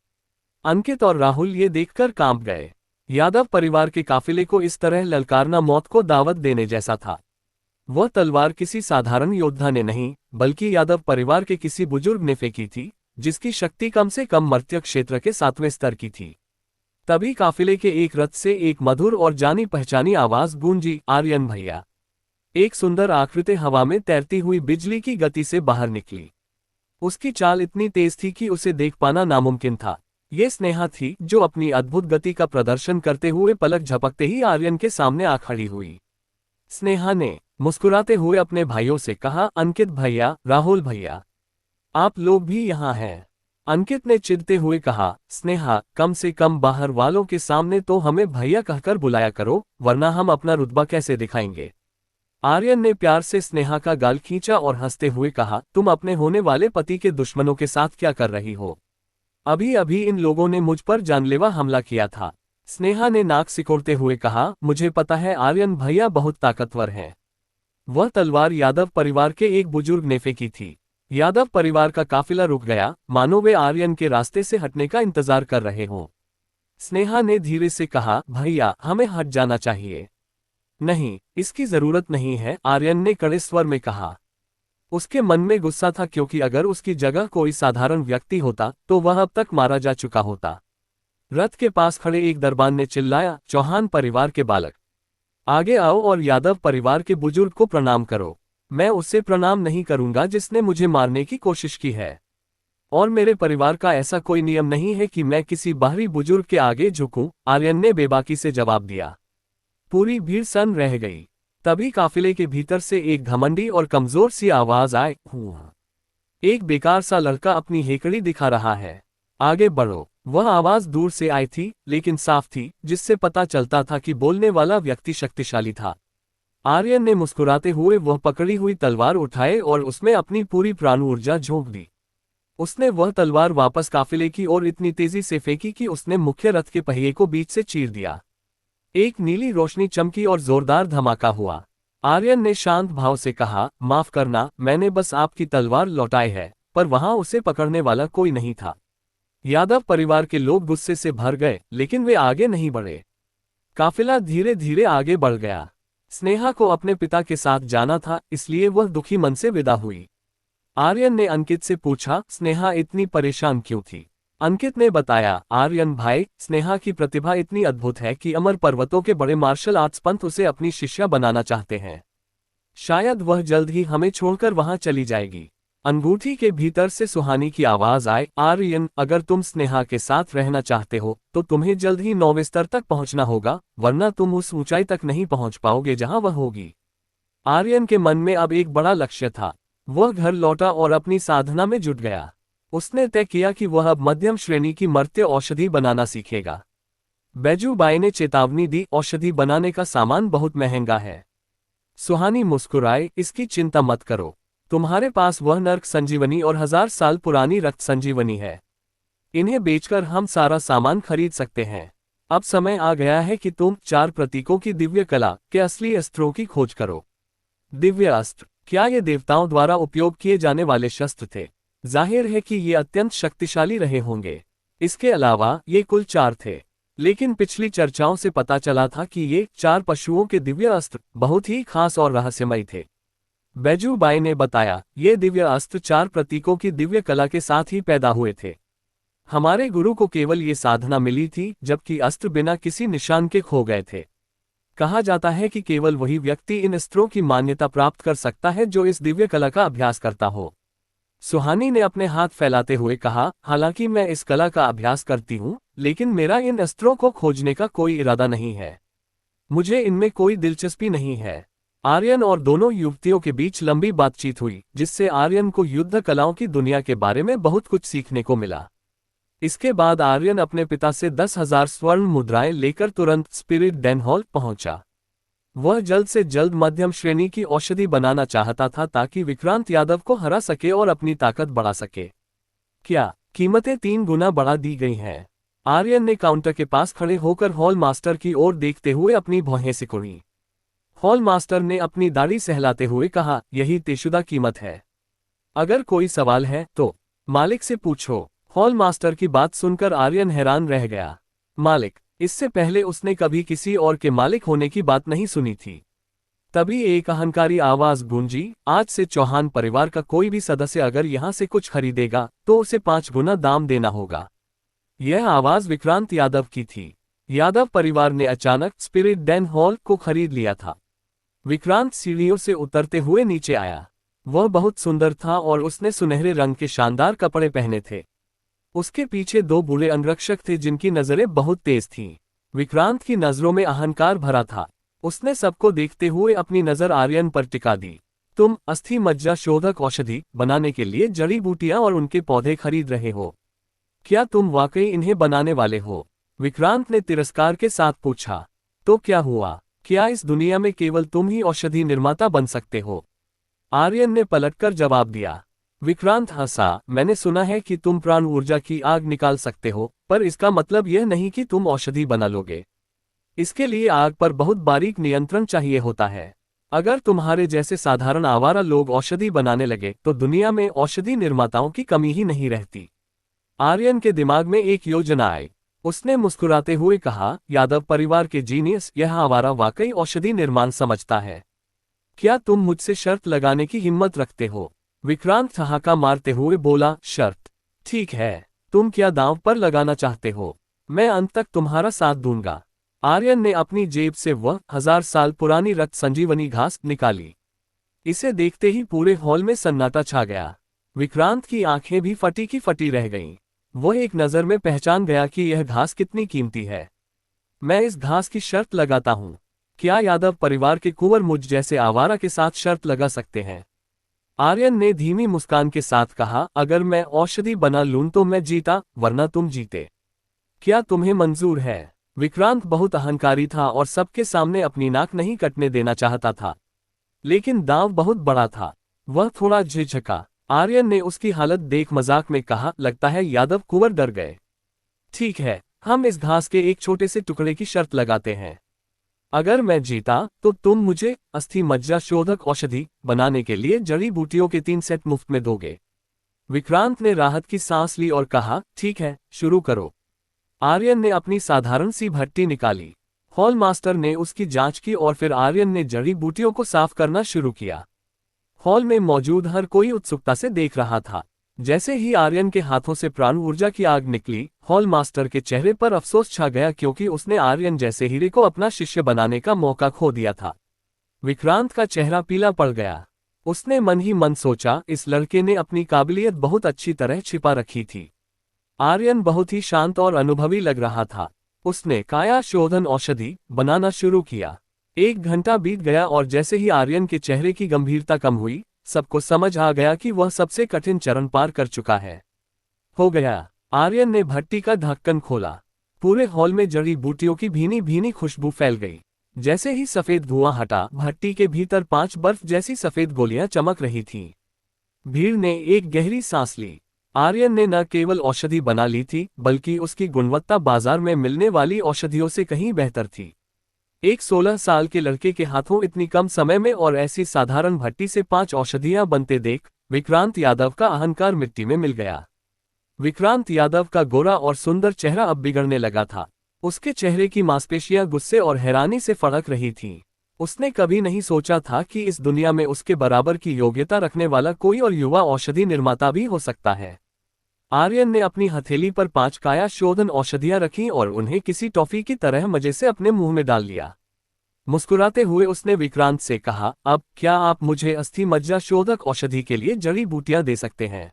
अंकित और राहुल ये देखकर कांप गए। यादव परिवार के काफिले को इस तरह ललकारना मौत को दावत देने जैसा था। वह तलवार किसी साधारण योद्धा ने नहीं, बल्कि यादव परिवार के किसी बुजुर्ग ने फेंकी थी, जिसकी शक्ति कम से कम मर्त्य क्षेत्र के 7वें स्तर की थी। तभी काफिले के एक रथ से एक मधुर और जानी पहचानी आवाज गूंजी, आर्यन भैया। एक सुंदर आकृति हवा में तैरती हुई बिजली की गति से बाहर निकली। उसकी चाल इतनी तेज थी कि उसे देख पाना नामुमकिन था। ये स्नेहा थी, जो अपनी अद्भुत गति का प्रदर्शन करते हुए पलक झपकते ही आर्यन के सामने आ खड़ी हुई। स्नेहा ने मुस्कुराते हुए अपने भाइयों से कहा, अंकित भैया, राहुल भैया, आप लोग भी यहाँ हैं। अंकित ने चिढ़ते हुए कहा, स्नेहा, कम से कम बाहर वालों के सामने तो हमें भैया कहकर बुलाया करो, वरना हम अपना रुतबा कैसे दिखाएंगे। आर्यन ने प्यार से स्नेहा का गाल खींचा और हंसते हुए कहा, तुम अपने होने वाले पति के दुश्मनों के साथ क्या कर रही हो? अभी अभी इन लोगों ने मुझ पर जानलेवा हमला किया था। स्नेहा ने नाक सिकोड़ते हुए कहा, मुझे पता है आर्यन भैया बहुत ताकतवर हैं। वह तलवार यादव परिवार के एक बुजुर्ग ने फेंकी थी। यादव परिवार का काफिला रुक गया, मानो वे आर्यन के रास्ते से हटने का इंतजार कर रहे हों। स्नेहा ने धीरे से कहा, भैया, हमें हट जाना चाहिए। नहीं, इसकी जरूरत नहीं है, आर्यन ने कड़े स्वर में कहा। उसके मन में गुस्सा था, क्योंकि अगर उसकी जगह कोई साधारण व्यक्ति होता तो वह अब तक मारा जा चुका होता। रथ के पास खड़े एक दरबान ने चिल्लाया, चौहान परिवार के बालक, आगे आओ और यादव परिवार के बुजुर्ग को प्रणाम करो। मैं उससे प्रणाम नहीं करूंगा जिसने मुझे मारने की कोशिश की है। और मेरे परिवार का ऐसा कोई नियम नहीं है कि मैं किसी बाहरी बुजुर्ग के आगे झुकूं, आर्यन ने बेबाकी से जवाब दिया। पूरी भीड़ सन्न रह गई। तभी काफिले के भीतर से एक घमंडी और कमजोर सी आवाज आई, एक बेकार सा लड़का अपनी हेकड़ी दिखा रहा है, आगे बढ़ो। वह आवाज दूर से आई थी, लेकिन साफ थी, जिससे पता चलता था कि बोलने वाला व्यक्ति शक्तिशाली था। आर्यन ने मुस्कुराते हुए वह पकड़ी हुई तलवार उठाए और उसमें अपनी पूरी प्राण ऊर्जा झोंक दी। उसने वह तलवार वापस काफिले की ओर इतनी तेजी से फेंकी कि उसने मुख्य रथ के पहिए को बीच से चीर दिया। एक नीली रोशनी चमकी और जोरदार धमाका हुआ। आर्यन ने शांत भाव से कहा, माफ करना, मैंने बस आपकी तलवार लौटाई है, पर वहां उसे पकड़ने वाला कोई नहीं था। यादव परिवार के लोग गुस्से से भर गए, लेकिन वे आगे नहीं बढ़े। काफिला धीरे धीरे आगे बढ़ गया। स्नेहा को अपने पिता के साथ जाना था, इसलिए वह दुखी मन से विदा हुई। आर्यन ने अंकित से पूछा, स्नेहा इतनी परेशान क्यों थी? अंकित ने बताया, आर्यन भाई, स्नेहा की प्रतिभा इतनी अद्भुत है कि अमर पर्वतों के बड़े मार्शल आर्ट्स पंथ उसे अपनी शिष्या बनाना चाहते हैं। शायद वह जल्द ही हमें छोड़कर वहां चली जाएगी। अंगूठी के भीतर से सुहानी की आवाज आए, आर्यन, अगर तुम स्नेहा के साथ रहना चाहते हो तो तुम्हें जल्द ही 9वें स्तर तक पहुंचना होगा, वरना तुम उस ऊंचाई तक नहीं पहुंच पाओगे जहां वह होगी। आर्यन के मन में अब एक बड़ा लक्ष्य था। वह घर लौटा और अपनी साधना में जुट गया। उसने तय किया कि वह अब मध्यम श्रेणी की मर्त्य औषधि बनाना सीखेगा। बैजूबाई ने चेतावनी दी, औषधि बनाने का सामान बहुत महंगा है। सुहानी मुस्कुराए, इसकी चिंता मत करो। तुम्हारे पास वह नर्क संजीवनी और 1000 साल पुरानी रक्त संजीवनी है। इन्हें बेचकर हम सारा सामान खरीद सकते हैं। अब समय आ गया है कि तुम 4 प्रतीकों की दिव्य कला के असली अस्त्रों की खोज करो। दिव्य अस्त्र, क्या ये देवताओं द्वारा उपयोग किए जाने वाले शस्त्र थे? जाहिर है कि ये अत्यंत शक्तिशाली रहे होंगे। इसके अलावा ये कुल 4 थे, लेकिन पिछली चर्चाओं से पता चला था कि ये 4 पशुओं के दिव्य अस्त्र बहुत ही खास और रहस्यमय थे। बैजूबाई ने बताया, ये दिव्य अस्त्र 4 प्रतीकों की दिव्य कला के साथ ही पैदा हुए थे। हमारे गुरु को केवल ये साधना मिली थी, जबकि अस्त्र बिना किसी निशान के खो गए थे। कहा जाता है कि केवल वही व्यक्ति इन अस्त्रों की मान्यता प्राप्त कर सकता है जो इस दिव्य कला का अभ्यास करता हो। सुहानी ने अपने हाथ फैलाते हुए कहा, हालांकि मैं इस कला का अभ्यास करती हूँ, लेकिन मेरा इन अस्त्रों को खोजने का कोई इरादा नहीं है। मुझे इनमें कोई दिलचस्पी नहीं है। आर्यन और दोनों युवतियों के बीच लंबी बातचीत हुई, जिससे आर्यन को युद्ध कलाओं की दुनिया के बारे में बहुत कुछ सीखने को मिला। इसके बाद आर्यन अपने पिता से 10,000 स्वर्ण मुद्राएं लेकर तुरंत स्पिरिट डेन हॉल पहुंचा। वह जल्द से जल्द मध्यम श्रेणी की औषधि बनाना चाहता था ताकि विक्रांत यादव को हरा सके और अपनी ताकत बढ़ा सके। क्या कीमतें 3 गुना बढ़ा दी गई हैं? आर्यन ने काउंटर के पास खड़े होकर हॉल मास्टर की ओर देखते हुए अपनी भौहें सिकुड़ी। हॉल मास्टर ने अपनी दाढ़ी सहलाते हुए कहा, यही तयशुदा कीमत है। अगर कोई सवाल है तो मालिक से पूछो। हॉल मास्टर की बात सुनकर आर्यन हैरान रह गया। मालिक, इससे पहले उसने कभी किसी और के मालिक होने की बात नहीं सुनी थी। तभी एक अहंकारी आवाज गूंजी, आज से चौहान परिवार का कोई भी सदस्य अगर यहाँ से कुछ खरीदेगा तो उसे 5 गुना दाम देना होगा। यह आवाज विक्रांत यादव की थी। यादव परिवार ने अचानक स्पिरिट डेन हॉल को खरीद लिया था। विक्रांत सीढ़ियों से उतरते हुए नीचे आया। वह बहुत सुंदर था और उसने सुनहरे रंग के शानदार कपड़े पहने थे। उसके पीछे 2 बूढ़े अंगरक्षक थे जिनकी नजरें बहुत तेज थीं। विक्रांत की नजरों में अहंकार भरा था। उसने सबको देखते हुए अपनी नजर आर्यन पर टिका दी। तुम अस्थि मज्जा शोधक औषधि बनाने के लिए जड़ी बूटियां और उनके पौधे खरीद रहे हो? क्या तुम वाकई इन्हें बनाने वाले हो? विक्रांत ने तिरस्कार के साथ पूछा। तो क्या हुआ? क्या इस दुनिया में केवल तुम ही औषधि निर्माता बन सकते हो? आर्यन ने पलटकर जवाब दिया। विक्रांत हंसा, मैंने सुना है कि तुम प्राण ऊर्जा की आग निकाल सकते हो, पर इसका मतलब यह नहीं कि तुम औषधि बना लोगे। इसके लिए आग पर बहुत बारीक नियंत्रण चाहिए होता है। अगर तुम्हारे जैसे साधारण आवारा लोग औषधि बनाने लगे तो दुनिया में औषधि निर्माताओं की कमी ही नहीं रहती। आर्यन के दिमाग में एक योजना आई। उसने मुस्कुराते हुए कहा, यादव परिवार के जीनियस, यह आवारा वाकई औषधि निर्माण समझता है। क्या तुम मुझसे शर्त लगाने की हिम्मत रखते हो? विक्रांत ठहाका मारते हुए बोला, शर्त? ठीक है, तुम क्या दांव पर लगाना चाहते हो? मैं अंत तक तुम्हारा साथ दूंगा। आर्यन ने अपनी जेब से वह 1000 साल पुरानी रक्त संजीवनी घास निकाली। इसे देखते ही पूरे हॉल में सन्नाटा छा गया। विक्रांत की आंखें भी फटी की फटी रह गईं। वह एक नज़र में पहचान गया कि यह घास कितनी कीमती है। मैं इस घास की शर्त लगाता हूं। क्या यादव परिवार के कुंवर मुझ जैसे आवारा के साथ शर्त लगा सकते हैं? आर्यन ने धीमी मुस्कान के साथ कहा, अगर मैं औषधि बना लूं तो मैं जीता, वरना तुम जीते। क्या तुम्हें मंजूर है? विक्रांत बहुत अहंकारी था और सबके सामने अपनी नाक नहीं कटने देना चाहता था, लेकिन दांव बहुत बड़ा था। वह थोड़ा झिझका। आर्यन ने उसकी हालत देख मजाक में कहा, लगता है यादव कुंवर डर गए। ठीक है, हम इस घास के एक छोटे से टुकड़े की शर्त लगाते हैं। अगर मैं जीता तो तुम मुझे अस्थि मज्जा शोधक औषधि बनाने के लिए जड़ी बूटियों के 3 सेट मुफ्त में दोगे। विक्रांत ने राहत की सांस ली और कहा, ठीक है, शुरू करो। आर्यन ने अपनी साधारण सी भट्टी निकाली। हॉल मास्टर ने उसकी जांच की और फिर आर्यन ने जड़ी बूटियों को साफ करना शुरू किया। हॉल में मौजूद हर कोई उत्सुकता से देख रहा था। जैसे ही आर्यन के हाथों से प्राण ऊर्जा की आग निकली, हॉल मास्टर के चेहरे पर अफसोस छा गया क्योंकि उसने आर्यन जैसे हीरे को अपना शिष्य बनाने का मौका खो दिया था। विक्रांत का चेहरा पीला पड़ गया। उसने मन ही मन सोचा, इस लड़के ने अपनी काबिलियत बहुत अच्छी तरह छिपा रखी थी। आर्यन बहुत ही शांत और अनुभवी लग रहा था। उसने काया शोधन औषधि बनाना शुरू किया। 1 घंटा बीत गया और जैसे ही आर्यन के चेहरे की गंभीरता कम हुई, सबको समझ आ गया कि वह सबसे कठिन चरण पार कर चुका है। हो गया। आर्यन ने भट्टी का ढक्कन खोला। पूरे हॉल में जड़ी बूटियों की भीनी भीनी खुशबू फैल गई। जैसे ही सफेद धुआं हटा, भट्टी के भीतर 5 बर्फ जैसी सफेद गोलियां चमक रही थीं। भीड़ ने एक गहरी सांस ली। आर्यन ने न केवल औषधि बना ली थी, बल्कि उसकी गुणवत्ता बाजार में मिलने वाली औषधियों से कहीं बेहतर थी। एक 16 साल के लड़के के हाथों इतनी कम समय में और ऐसी साधारण भट्टी से 5 औषधियां बनते देख विक्रांत यादव का अहंकार मिट्टी में मिल गया। विक्रांत यादव का गोरा और सुंदर चेहरा अब बिगड़ने लगा था। उसके चेहरे की मांसपेशियां गुस्से और हैरानी से फड़क रही थीं। उसने कभी नहीं सोचा था कि इस दुनिया में उसके बराबर की योग्यता रखने वाला कोई और युवा औषधि निर्माता भी हो सकता है। आर्यन ने अपनी हथेली पर 5 काया शोधन औषधियां रखीं और उन्हें किसी टॉफी की तरह मजे से अपने मुंह में डाल लिया। मुस्कुराते हुए उसने विक्रांत से कहा, अब क्या आप मुझे अस्थि मज्जा शोधक औषधि के लिए जड़ी बूटियां दे सकते हैं?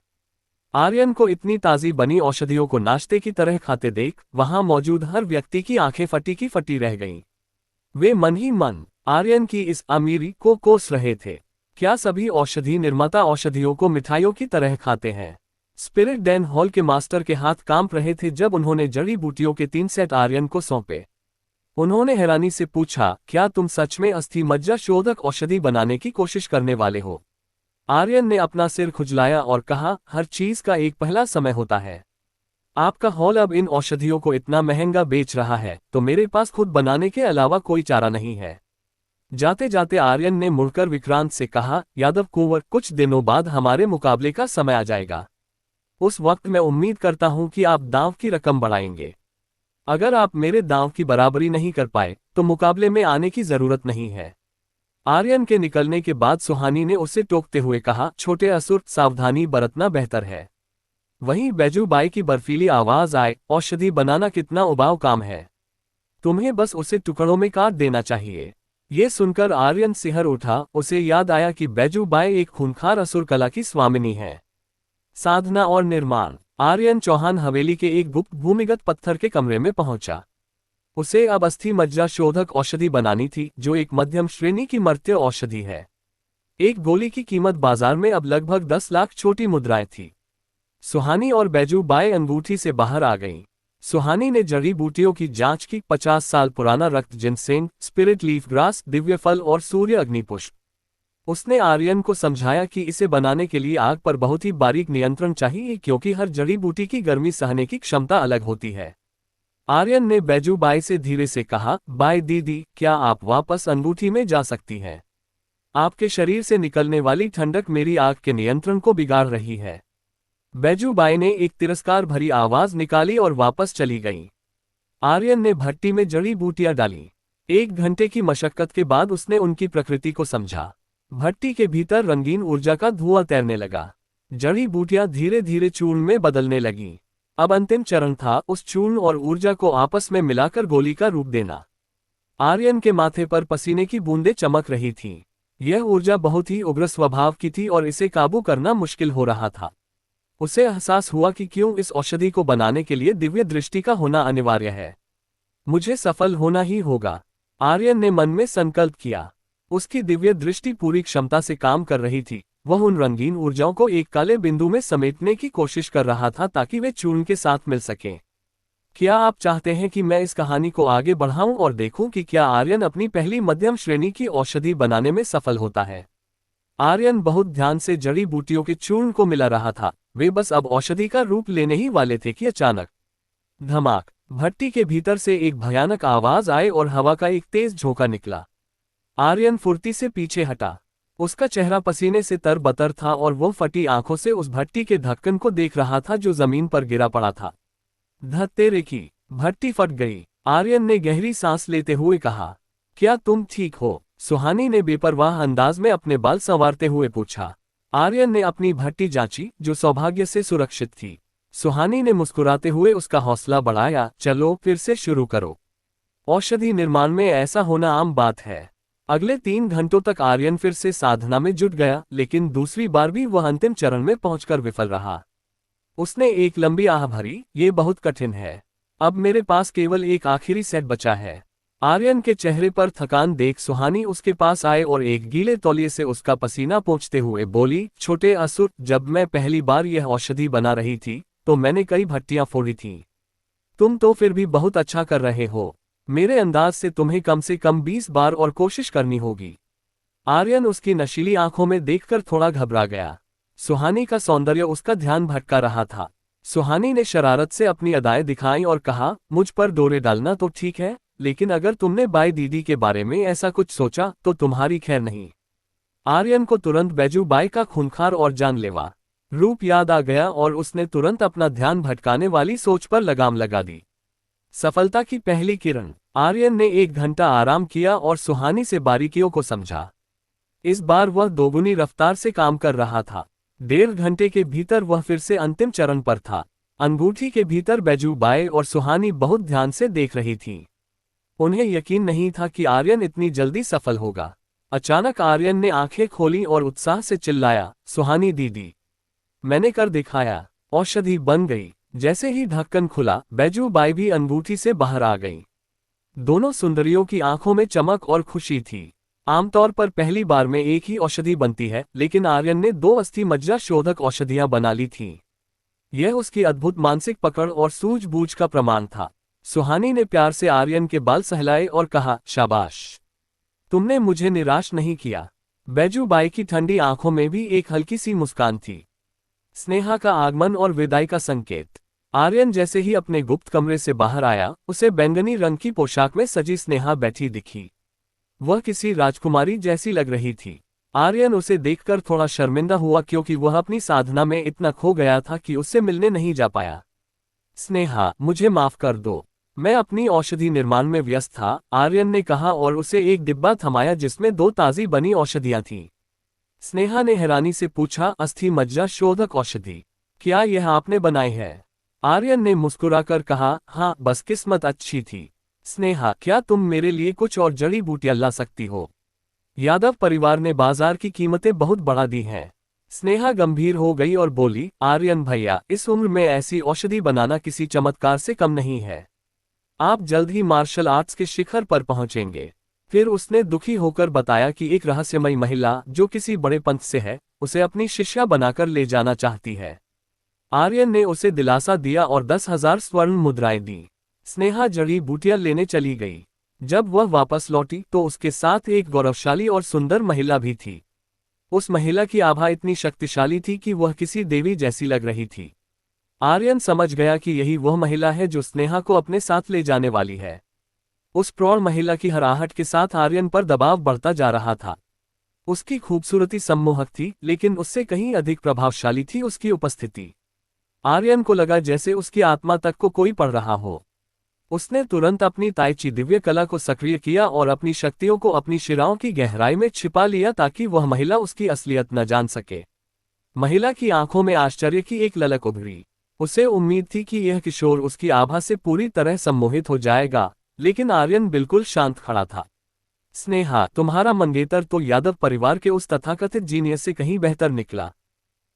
आर्यन को इतनी ताज़ी बनी औषधियों को नाश्ते की तरह खाते देख वहां मौजूद हर व्यक्ति की आंखें फटी की फटी रह गईं। वे मन ही मन आर्यन की इस अमीरी को कोस रहे थे। क्या सभी औषधि निर्माता औषधियों को मिठाइयों की तरह खाते हैं? स्पिरिट डैन हॉल के मास्टर के हाथ कांप रहे थे जब उन्होंने जड़ी बूटियों के 3 सेट आर्यन को सौंपे। उन्होंने हैरानी से पूछा, क्या तुम सच में अस्थि मज्जा शोधक औषधि बनाने की कोशिश करने वाले हो? आर्यन ने अपना सिर खुजलाया और कहा, हर चीज का एक पहला समय होता है। आपका हॉल अब इन औषधियों को इतना महंगा बेच रहा है तो मेरे पास खुद बनाने के अलावा कोई चारा नहीं है। जाते जाते आर्यन ने मुड़कर विक्रांत से कहा, यादव कुंवर, कुछ दिनों बाद हमारे मुकाबले का समय आ जाएगा। उस वक्त मैं उम्मीद करता हूं कि आप दांव की रकम बढ़ाएंगे। अगर आप मेरे दांव की बराबरी नहीं कर पाए तो मुकाबले में आने की जरूरत नहीं है। आर्यन के निकलने के बाद सुहानी ने उसे टोकते हुए कहा, छोटे असुर, सावधानी बरतना बेहतर है। वहीं बैजू बाई की बर्फीली आवाज आए, औषधि बनाना कितना उबाऊ काम है, तुम्हें बस उसे टुकड़ों में काट देना चाहिए। ये सुनकर आर्यन सिहर उठा। उसे याद आया कि बैजू बाई एक खूंखार असुर कला की स्वामिनी है। साधना और निर्माण। आर्यन चौहान हवेली के एक गुप्त भूमिगत पत्थर के कमरे में पहुंचा। उसे अब अस्थि मज्जा शोधक औषधि बनानी थी, जो एक मध्यम श्रेणी की मर्त्य औषधि है। एक गोली की कीमत बाजार में अब लगभग 10 लाख छोटी मुद्राएं थी। सुहानी और बैजू बाई अंगूठी से बाहर आ गईं। सुहानी ने जड़ी बूटियों की जांच की। 50 साल पुराना रक्त ginseng, spirit leaf grass, Divya फल और सूर्य अग्निपुष्प। उसने आर्यन को समझाया कि इसे बनाने के लिए आग पर बहुत ही बारीक नियंत्रण चाहिए, क्योंकि हर जड़ी बूटी की गर्मी सहने की क्षमता अलग होती है। आर्यन ने बैजू बाई से धीरे से कहा, बाई दीदी, क्या आप वापस अंगूठी में जा सकती हैं? आपके शरीर से निकलने वाली ठंडक मेरी आग के नियंत्रण को बिगाड़ रही है। बैजू बाई ने एक तिरस्कार भरी आवाज निकाली और वापस चली गई। आर्यन ने भट्टी में जड़ी बूटियां डाली। 1 घंटे की मशक्कत के बाद उसने उनकी प्रकृति को समझा। भट्टी के भीतर रंगीन ऊर्जा का धुआं तैरने लगा। जड़ी बूटियां धीरे धीरे चूर्ण में बदलने लगीं। अब अंतिम चरण था, उस चूर्ण और ऊर्जा को आपस में मिलाकर गोली का रूप देना। आर्यन के माथे पर पसीने की बूंदें चमक रही थीं। यह ऊर्जा बहुत ही उग्र स्वभाव की थी और इसे काबू करना मुश्किल हो रहा था। उसे एहसास हुआ कि क्यों इस औषधि को बनाने के लिए दिव्य दृष्टि का होना अनिवार्य है। मुझे सफल होना ही होगा, आर्यन ने मन में संकल्प किया। उसकी दिव्य दृष्टि पूरी क्षमता से काम कर रही थी। वह उन रंगीन ऊर्जाओं को एक काले बिंदु में समेटने की कोशिश कर रहा था ताकि वे चूर्ण के साथ मिल सकें। क्या आप चाहते हैं कि मैं इस कहानी को आगे बढ़ाऊं और देखूं कि क्या आर्यन अपनी पहली मध्यम श्रेणी की औषधि बनाने में सफल होता है? आर्यन बहुत ध्यान से जड़ी बूटियों के चूर्ण को मिला रहा था। वे बस अब औषधि का रूप लेने ही वाले थे कि अचानक धमाक, भट्टी के भीतर से एक भयानक आवाज आई और हवा का एक तेज झोंका निकला। आर्यन फुर्ती से पीछे हटा। उसका चेहरा पसीने से तरबतर था और वो फटी आंखों से उस भट्टी के ढक्कन को देख रहा था जो जमीन पर गिरा पड़ा था। धत्तेरे की, भट्टी फट गई। आर्यन ने गहरी सांस लेते हुए कहा, क्या तुम ठीक हो? सुहानी ने बेपरवाह अंदाज में अपने बाल संवारते हुए पूछा। आर्यन ने अपनी भट्टी जांची, जो सौभाग्य से सुरक्षित थी। सुहानी ने मुस्कुराते हुए उसका हौसला बढ़ाया, चलो फिर से शुरू करो। औषधि निर्माण में ऐसा होना आम बात है। अगले 3 घंटों तक आर्यन फिर से साधना में जुट गया, लेकिन दूसरी बार भी वह अंतिम चरण में पहुंचकर विफल रहा। उसने एक लंबी आह भरी, ये बहुत कठिन है। अब मेरे पास केवल एक आखिरी सेट बचा है। आर्यन के चेहरे पर थकान देख सुहानी उसके पास आए और एक गीले तौलिए से उसका पसीना पोंछते हुए बोली, छोटे असुर, जब मैं पहली बार यह औषधि बना रही थी तो मैंने कई भट्टियां फोड़ी थीं। तुम तो फिर भी बहुत अच्छा कर रहे हो। मेरे अंदाज से तुम्हें कम से कम 20 बार और कोशिश करनी होगी। आर्यन उसकी नशीली आंखों में देखकर थोड़ा घबरा गया। सुहानी का सौंदर्य उसका ध्यान भटका रहा था। सुहानी ने शरारत से अपनी अदाएं दिखाई और कहा, मुझ पर डोरे डालना तो ठीक है, लेकिन अगर तुमने बाई दीदी के बारे में ऐसा कुछ सोचा तो तुम्हारी खैर नहीं। आर्यन को तुरंत बैजू बाई का खूंखार और जानलेवा रूप याद आ गया और उसने तुरंत अपना ध्यान भटकाने वाली सोच पर लगाम लगा दी। सफलता की पहली किरण। आर्यन ने 1 घंटा आराम किया और सुहानी से बारीकियों को समझा। इस बार वह दोगुनी रफ्तार से काम कर रहा था। 1.5 घंटे के भीतर वह फिर से अंतिम चरण पर था। अंगूठी के भीतर बैजू बाई और सुहानी बहुत ध्यान से देख रही थीं। उन्हें यकीन नहीं था कि आर्यन इतनी जल्दी सफल होगा। अचानक आर्यन ने आंखें खोली और उत्साह से चिल्लाया, सुहानी दीदी, मैंने कर दिखाया। औषधि बन गई। जैसे ही ढक्कन खुला, बैजू बाई भी अंगूठी से बाहर आ गई। दोनों सुंदरियों की आंखों में चमक और खुशी थी। आमतौर पर पहली बार में एक ही औषधि बनती है, लेकिन आर्यन ने 2 अस्थि मज्जा शोधक औषधियां बना ली थीं। यह उसकी अद्भुत मानसिक पकड़ और सूझबूझ का प्रमाण था। सुहानी ने प्यार से आर्यन के बाल सहलाए और कहा, शाबाश, तुमने मुझे निराश नहीं किया। बैजू बाई की ठंडी आंखों में भी एक हल्की सी मुस्कान थी। स्नेहा का आगमन और विदाई का संकेत। आर्यन जैसे ही अपने गुप्त कमरे से बाहर आया, उसे बैंगनी रंग की पोशाक में सजी स्नेहा बैठी दिखी। वह किसी राजकुमारी जैसी लग रही थी। आर्यन उसे देखकर थोड़ा शर्मिंदा हुआ क्योंकि वह अपनी साधना में इतना खो गया था कि उससे मिलने नहीं जा पाया। स्नेहा, मुझे माफ कर दो, मैं अपनी औषधि निर्माण में व्यस्त था, आर्यन ने कहा और उसे एक डिब्बा थमाया जिसमें 2 ताज़ी बनी औषधियां थीं। स्नेहा ने हैरानी से पूछा, अस्थि मज्जा शोधक औषधि? क्या यह आपने बनाई है? आर्यन ने मुस्कुराकर कहा, हाँ, बस किस्मत अच्छी थी। स्नेहा, क्या तुम मेरे लिए कुछ और जड़ी बूटियां ला सकती हो? यादव परिवार ने बाजार की कीमतें बहुत बढ़ा दी हैं। स्नेहा गंभीर हो गई और बोली, आर्यन भैया, इस उम्र में ऐसी औषधि बनाना किसी चमत्कार से कम नहीं है। आप जल्द ही मार्शल आर्ट्स के शिखर पर पहुंचेंगे। फिर उसने दुखी होकर बताया कि एक रहस्यमयी महिला जो किसी बड़े पंथ से है, उसे अपनी शिष्या बनाकर ले जाना चाहती है। आर्यन ने उसे दिलासा दिया और 10,000 स्वर्ण मुद्राएं दी। स्नेहा जड़ी बूटियां लेने चली गई। जब वह वापस लौटी तो उसके साथ एक गौरवशाली और सुंदर महिला भी थी। उस महिला की आभा इतनी शक्तिशाली थी कि वह किसी देवी जैसी लग रही थी। आर्यन समझ गया कि यही वह महिला है जो स्नेहा को अपने साथ ले जाने वाली है। उस प्रौढ़ महिला की हर आहट के साथ आर्यन पर दबाव बढ़ता जा रहा था। उसकी खूबसूरती सम्मोहक थी, लेकिन उससे कहीं अधिक प्रभावशाली थी उसकी उपस्थिति। आर्यन को लगा जैसे उसकी आत्मा तक को कोई पढ़ रहा हो। उसने तुरंत अपनी ताइची दिव्य कला को सक्रिय किया और अपनी शक्तियों को अपनी शिराओं की गहराई में छिपा लिया ताकि वह महिला उसकी असलियत न जान सके। महिला की आंखों में आश्चर्य की एक ललक उभरी। उसे उम्मीद थी कि यह किशोर उसकी आभा से पूरी तरह सम्मोहित हो जाएगा, लेकिन आर्यन बिल्कुल शांत खड़ा था। स्नेहा, तुम्हारा मंगेतर तो यादव परिवार के उस तथाकथित जीनियस से कहीं बेहतर निकला।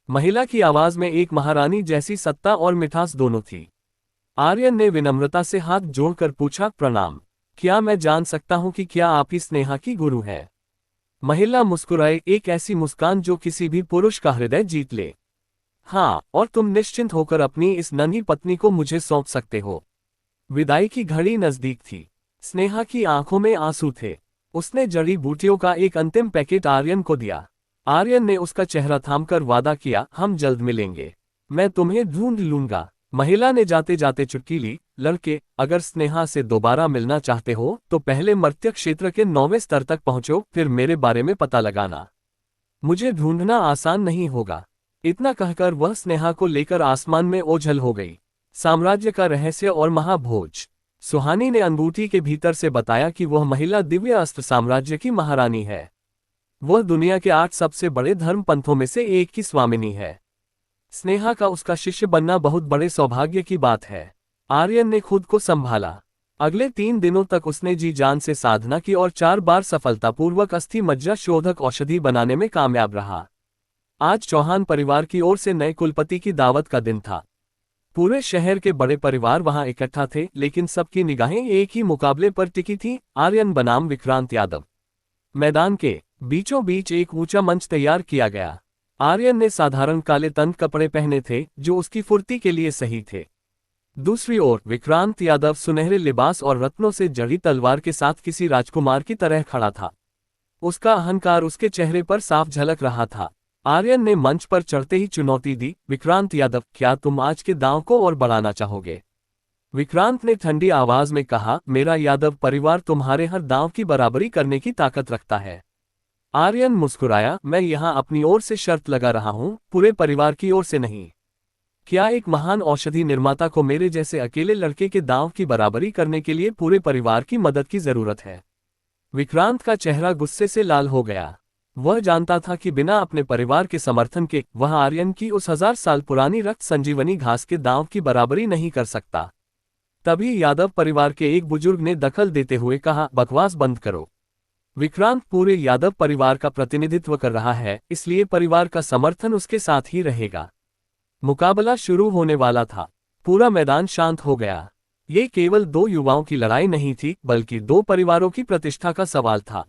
महिला की आवाज में एक महारानी जैसी सत्ता और मिठास दोनों थी। आर्यन ने विनम्रता से हाथ जोड़कर पूछा, प्रणाम, क्या मैं जान सकता हूं कि क्या आप ही स्नेहा की गुरु है? महिला मुस्कुराई, एक ऐसी मुस्कान जो किसी भी पुरुष का हृदय जीत ले। हाँ, और तुम निश्चिंत होकर अपनी इस नन्ही पत्नी को मुझे सौंप सकते हो। विदाई की घड़ी नजदीक थी। स्नेहा की आंखों में आंसू थे। उसने जड़ी बूटियों का एक अंतिम पैकेट आर्यन को दिया। आर्यन ने उसका चेहरा थामकर वादा किया, हम जल्द मिलेंगे, मैं तुम्हें ढूंढ लूंगा। महिला ने जाते जाते चुटकी ली, लड़के, अगर स्नेहा से दोबारा मिलना चाहते हो तो पहले मर्त्य क्षेत्र के 9वें स्तर तक पहुंचो, फिर मेरे बारे में पता लगाना। मुझे ढूंढना आसान नहीं होगा। इतना कहकर वह स्नेहा को लेकर आसमान में ओझल हो गई। साम्राज्य का रहस्य और महाभोज। सुहानी ने अंगूठी के भीतर से बताया कि वह महिला दिव्य अस्त्र साम्राज्य की महारानी है। वह दुनिया के 8 सबसे बड़े धर्म पंथों में से एक की स्वामिनी है। स्नेहा का उसका शिष्य बनना बहुत बड़े सौभाग्य की बात है। आर्यन ने खुद को संभाला। अगले 3 दिनों तक उसने जी जान से साधना की और 4 बार सफलतापूर्वक अस्थि मज्जा शोधक औषधि बनाने में कामयाब रहा। आज चौहान परिवार की ओर से नए कुलपति की दावत का दिन था। पूरे शहर के बड़े परिवार वहां इकट्ठा थे, लेकिन सबकी निगाहें एक ही मुकाबले पर टिकी थीं, आर्यन बनाम विक्रांत यादव। मैदान के बीचों बीच एक ऊंचा मंच तैयार किया गया। आर्यन ने साधारण काले तंग कपड़े पहने थे जो उसकी फुर्ती के लिए सही थे। दूसरी ओर विक्रांत यादव सुनहरे लिबास और रत्नों से जड़ी तलवार के साथ किसी राजकुमार की तरह खड़ा था। उसका अहंकार उसके चेहरे पर साफ झलक रहा था। आर्यन ने मंच पर चढ़ते ही चुनौती दी, विक्रांत यादव, क्या तुम आज के दांव को और बढ़ाना चाहोगे? विक्रांत ने ठंडी आवाज में कहा, मेरा यादव परिवार तुम्हारे हर दांव की बराबरी करने की ताकत रखता है। आर्यन मुस्कुराया, मैं यहां अपनी ओर से शर्त लगा रहा हूं, पूरे परिवार की ओर से नहीं। क्या एक महान औषधि निर्माता को मेरे जैसे अकेले लड़के के दांव की बराबरी करने के लिए पूरे परिवार की मदद की जरूरत है? विक्रांत का चेहरा गुस्से से लाल हो गया। वह जानता था कि बिना अपने परिवार के समर्थन के वह आर्यन की उस 1000 साल पुरानी रक्त संजीवनी घास के दांव की बराबरी नहीं कर सकता। तभी यादव परिवार के एक बुजुर्ग ने दखल देते हुए कहा, बकवास बंद करो। विक्रांत पूरे यादव परिवार का प्रतिनिधित्व कर रहा है, इसलिए परिवार का समर्थन उसके साथ ही रहेगा। मुकाबला शुरू होने वाला था। पूरा मैदान शांत हो गया। ये केवल दो युवाओं की लड़ाई नहीं थी, बल्कि दो परिवारों की प्रतिष्ठा का सवाल था।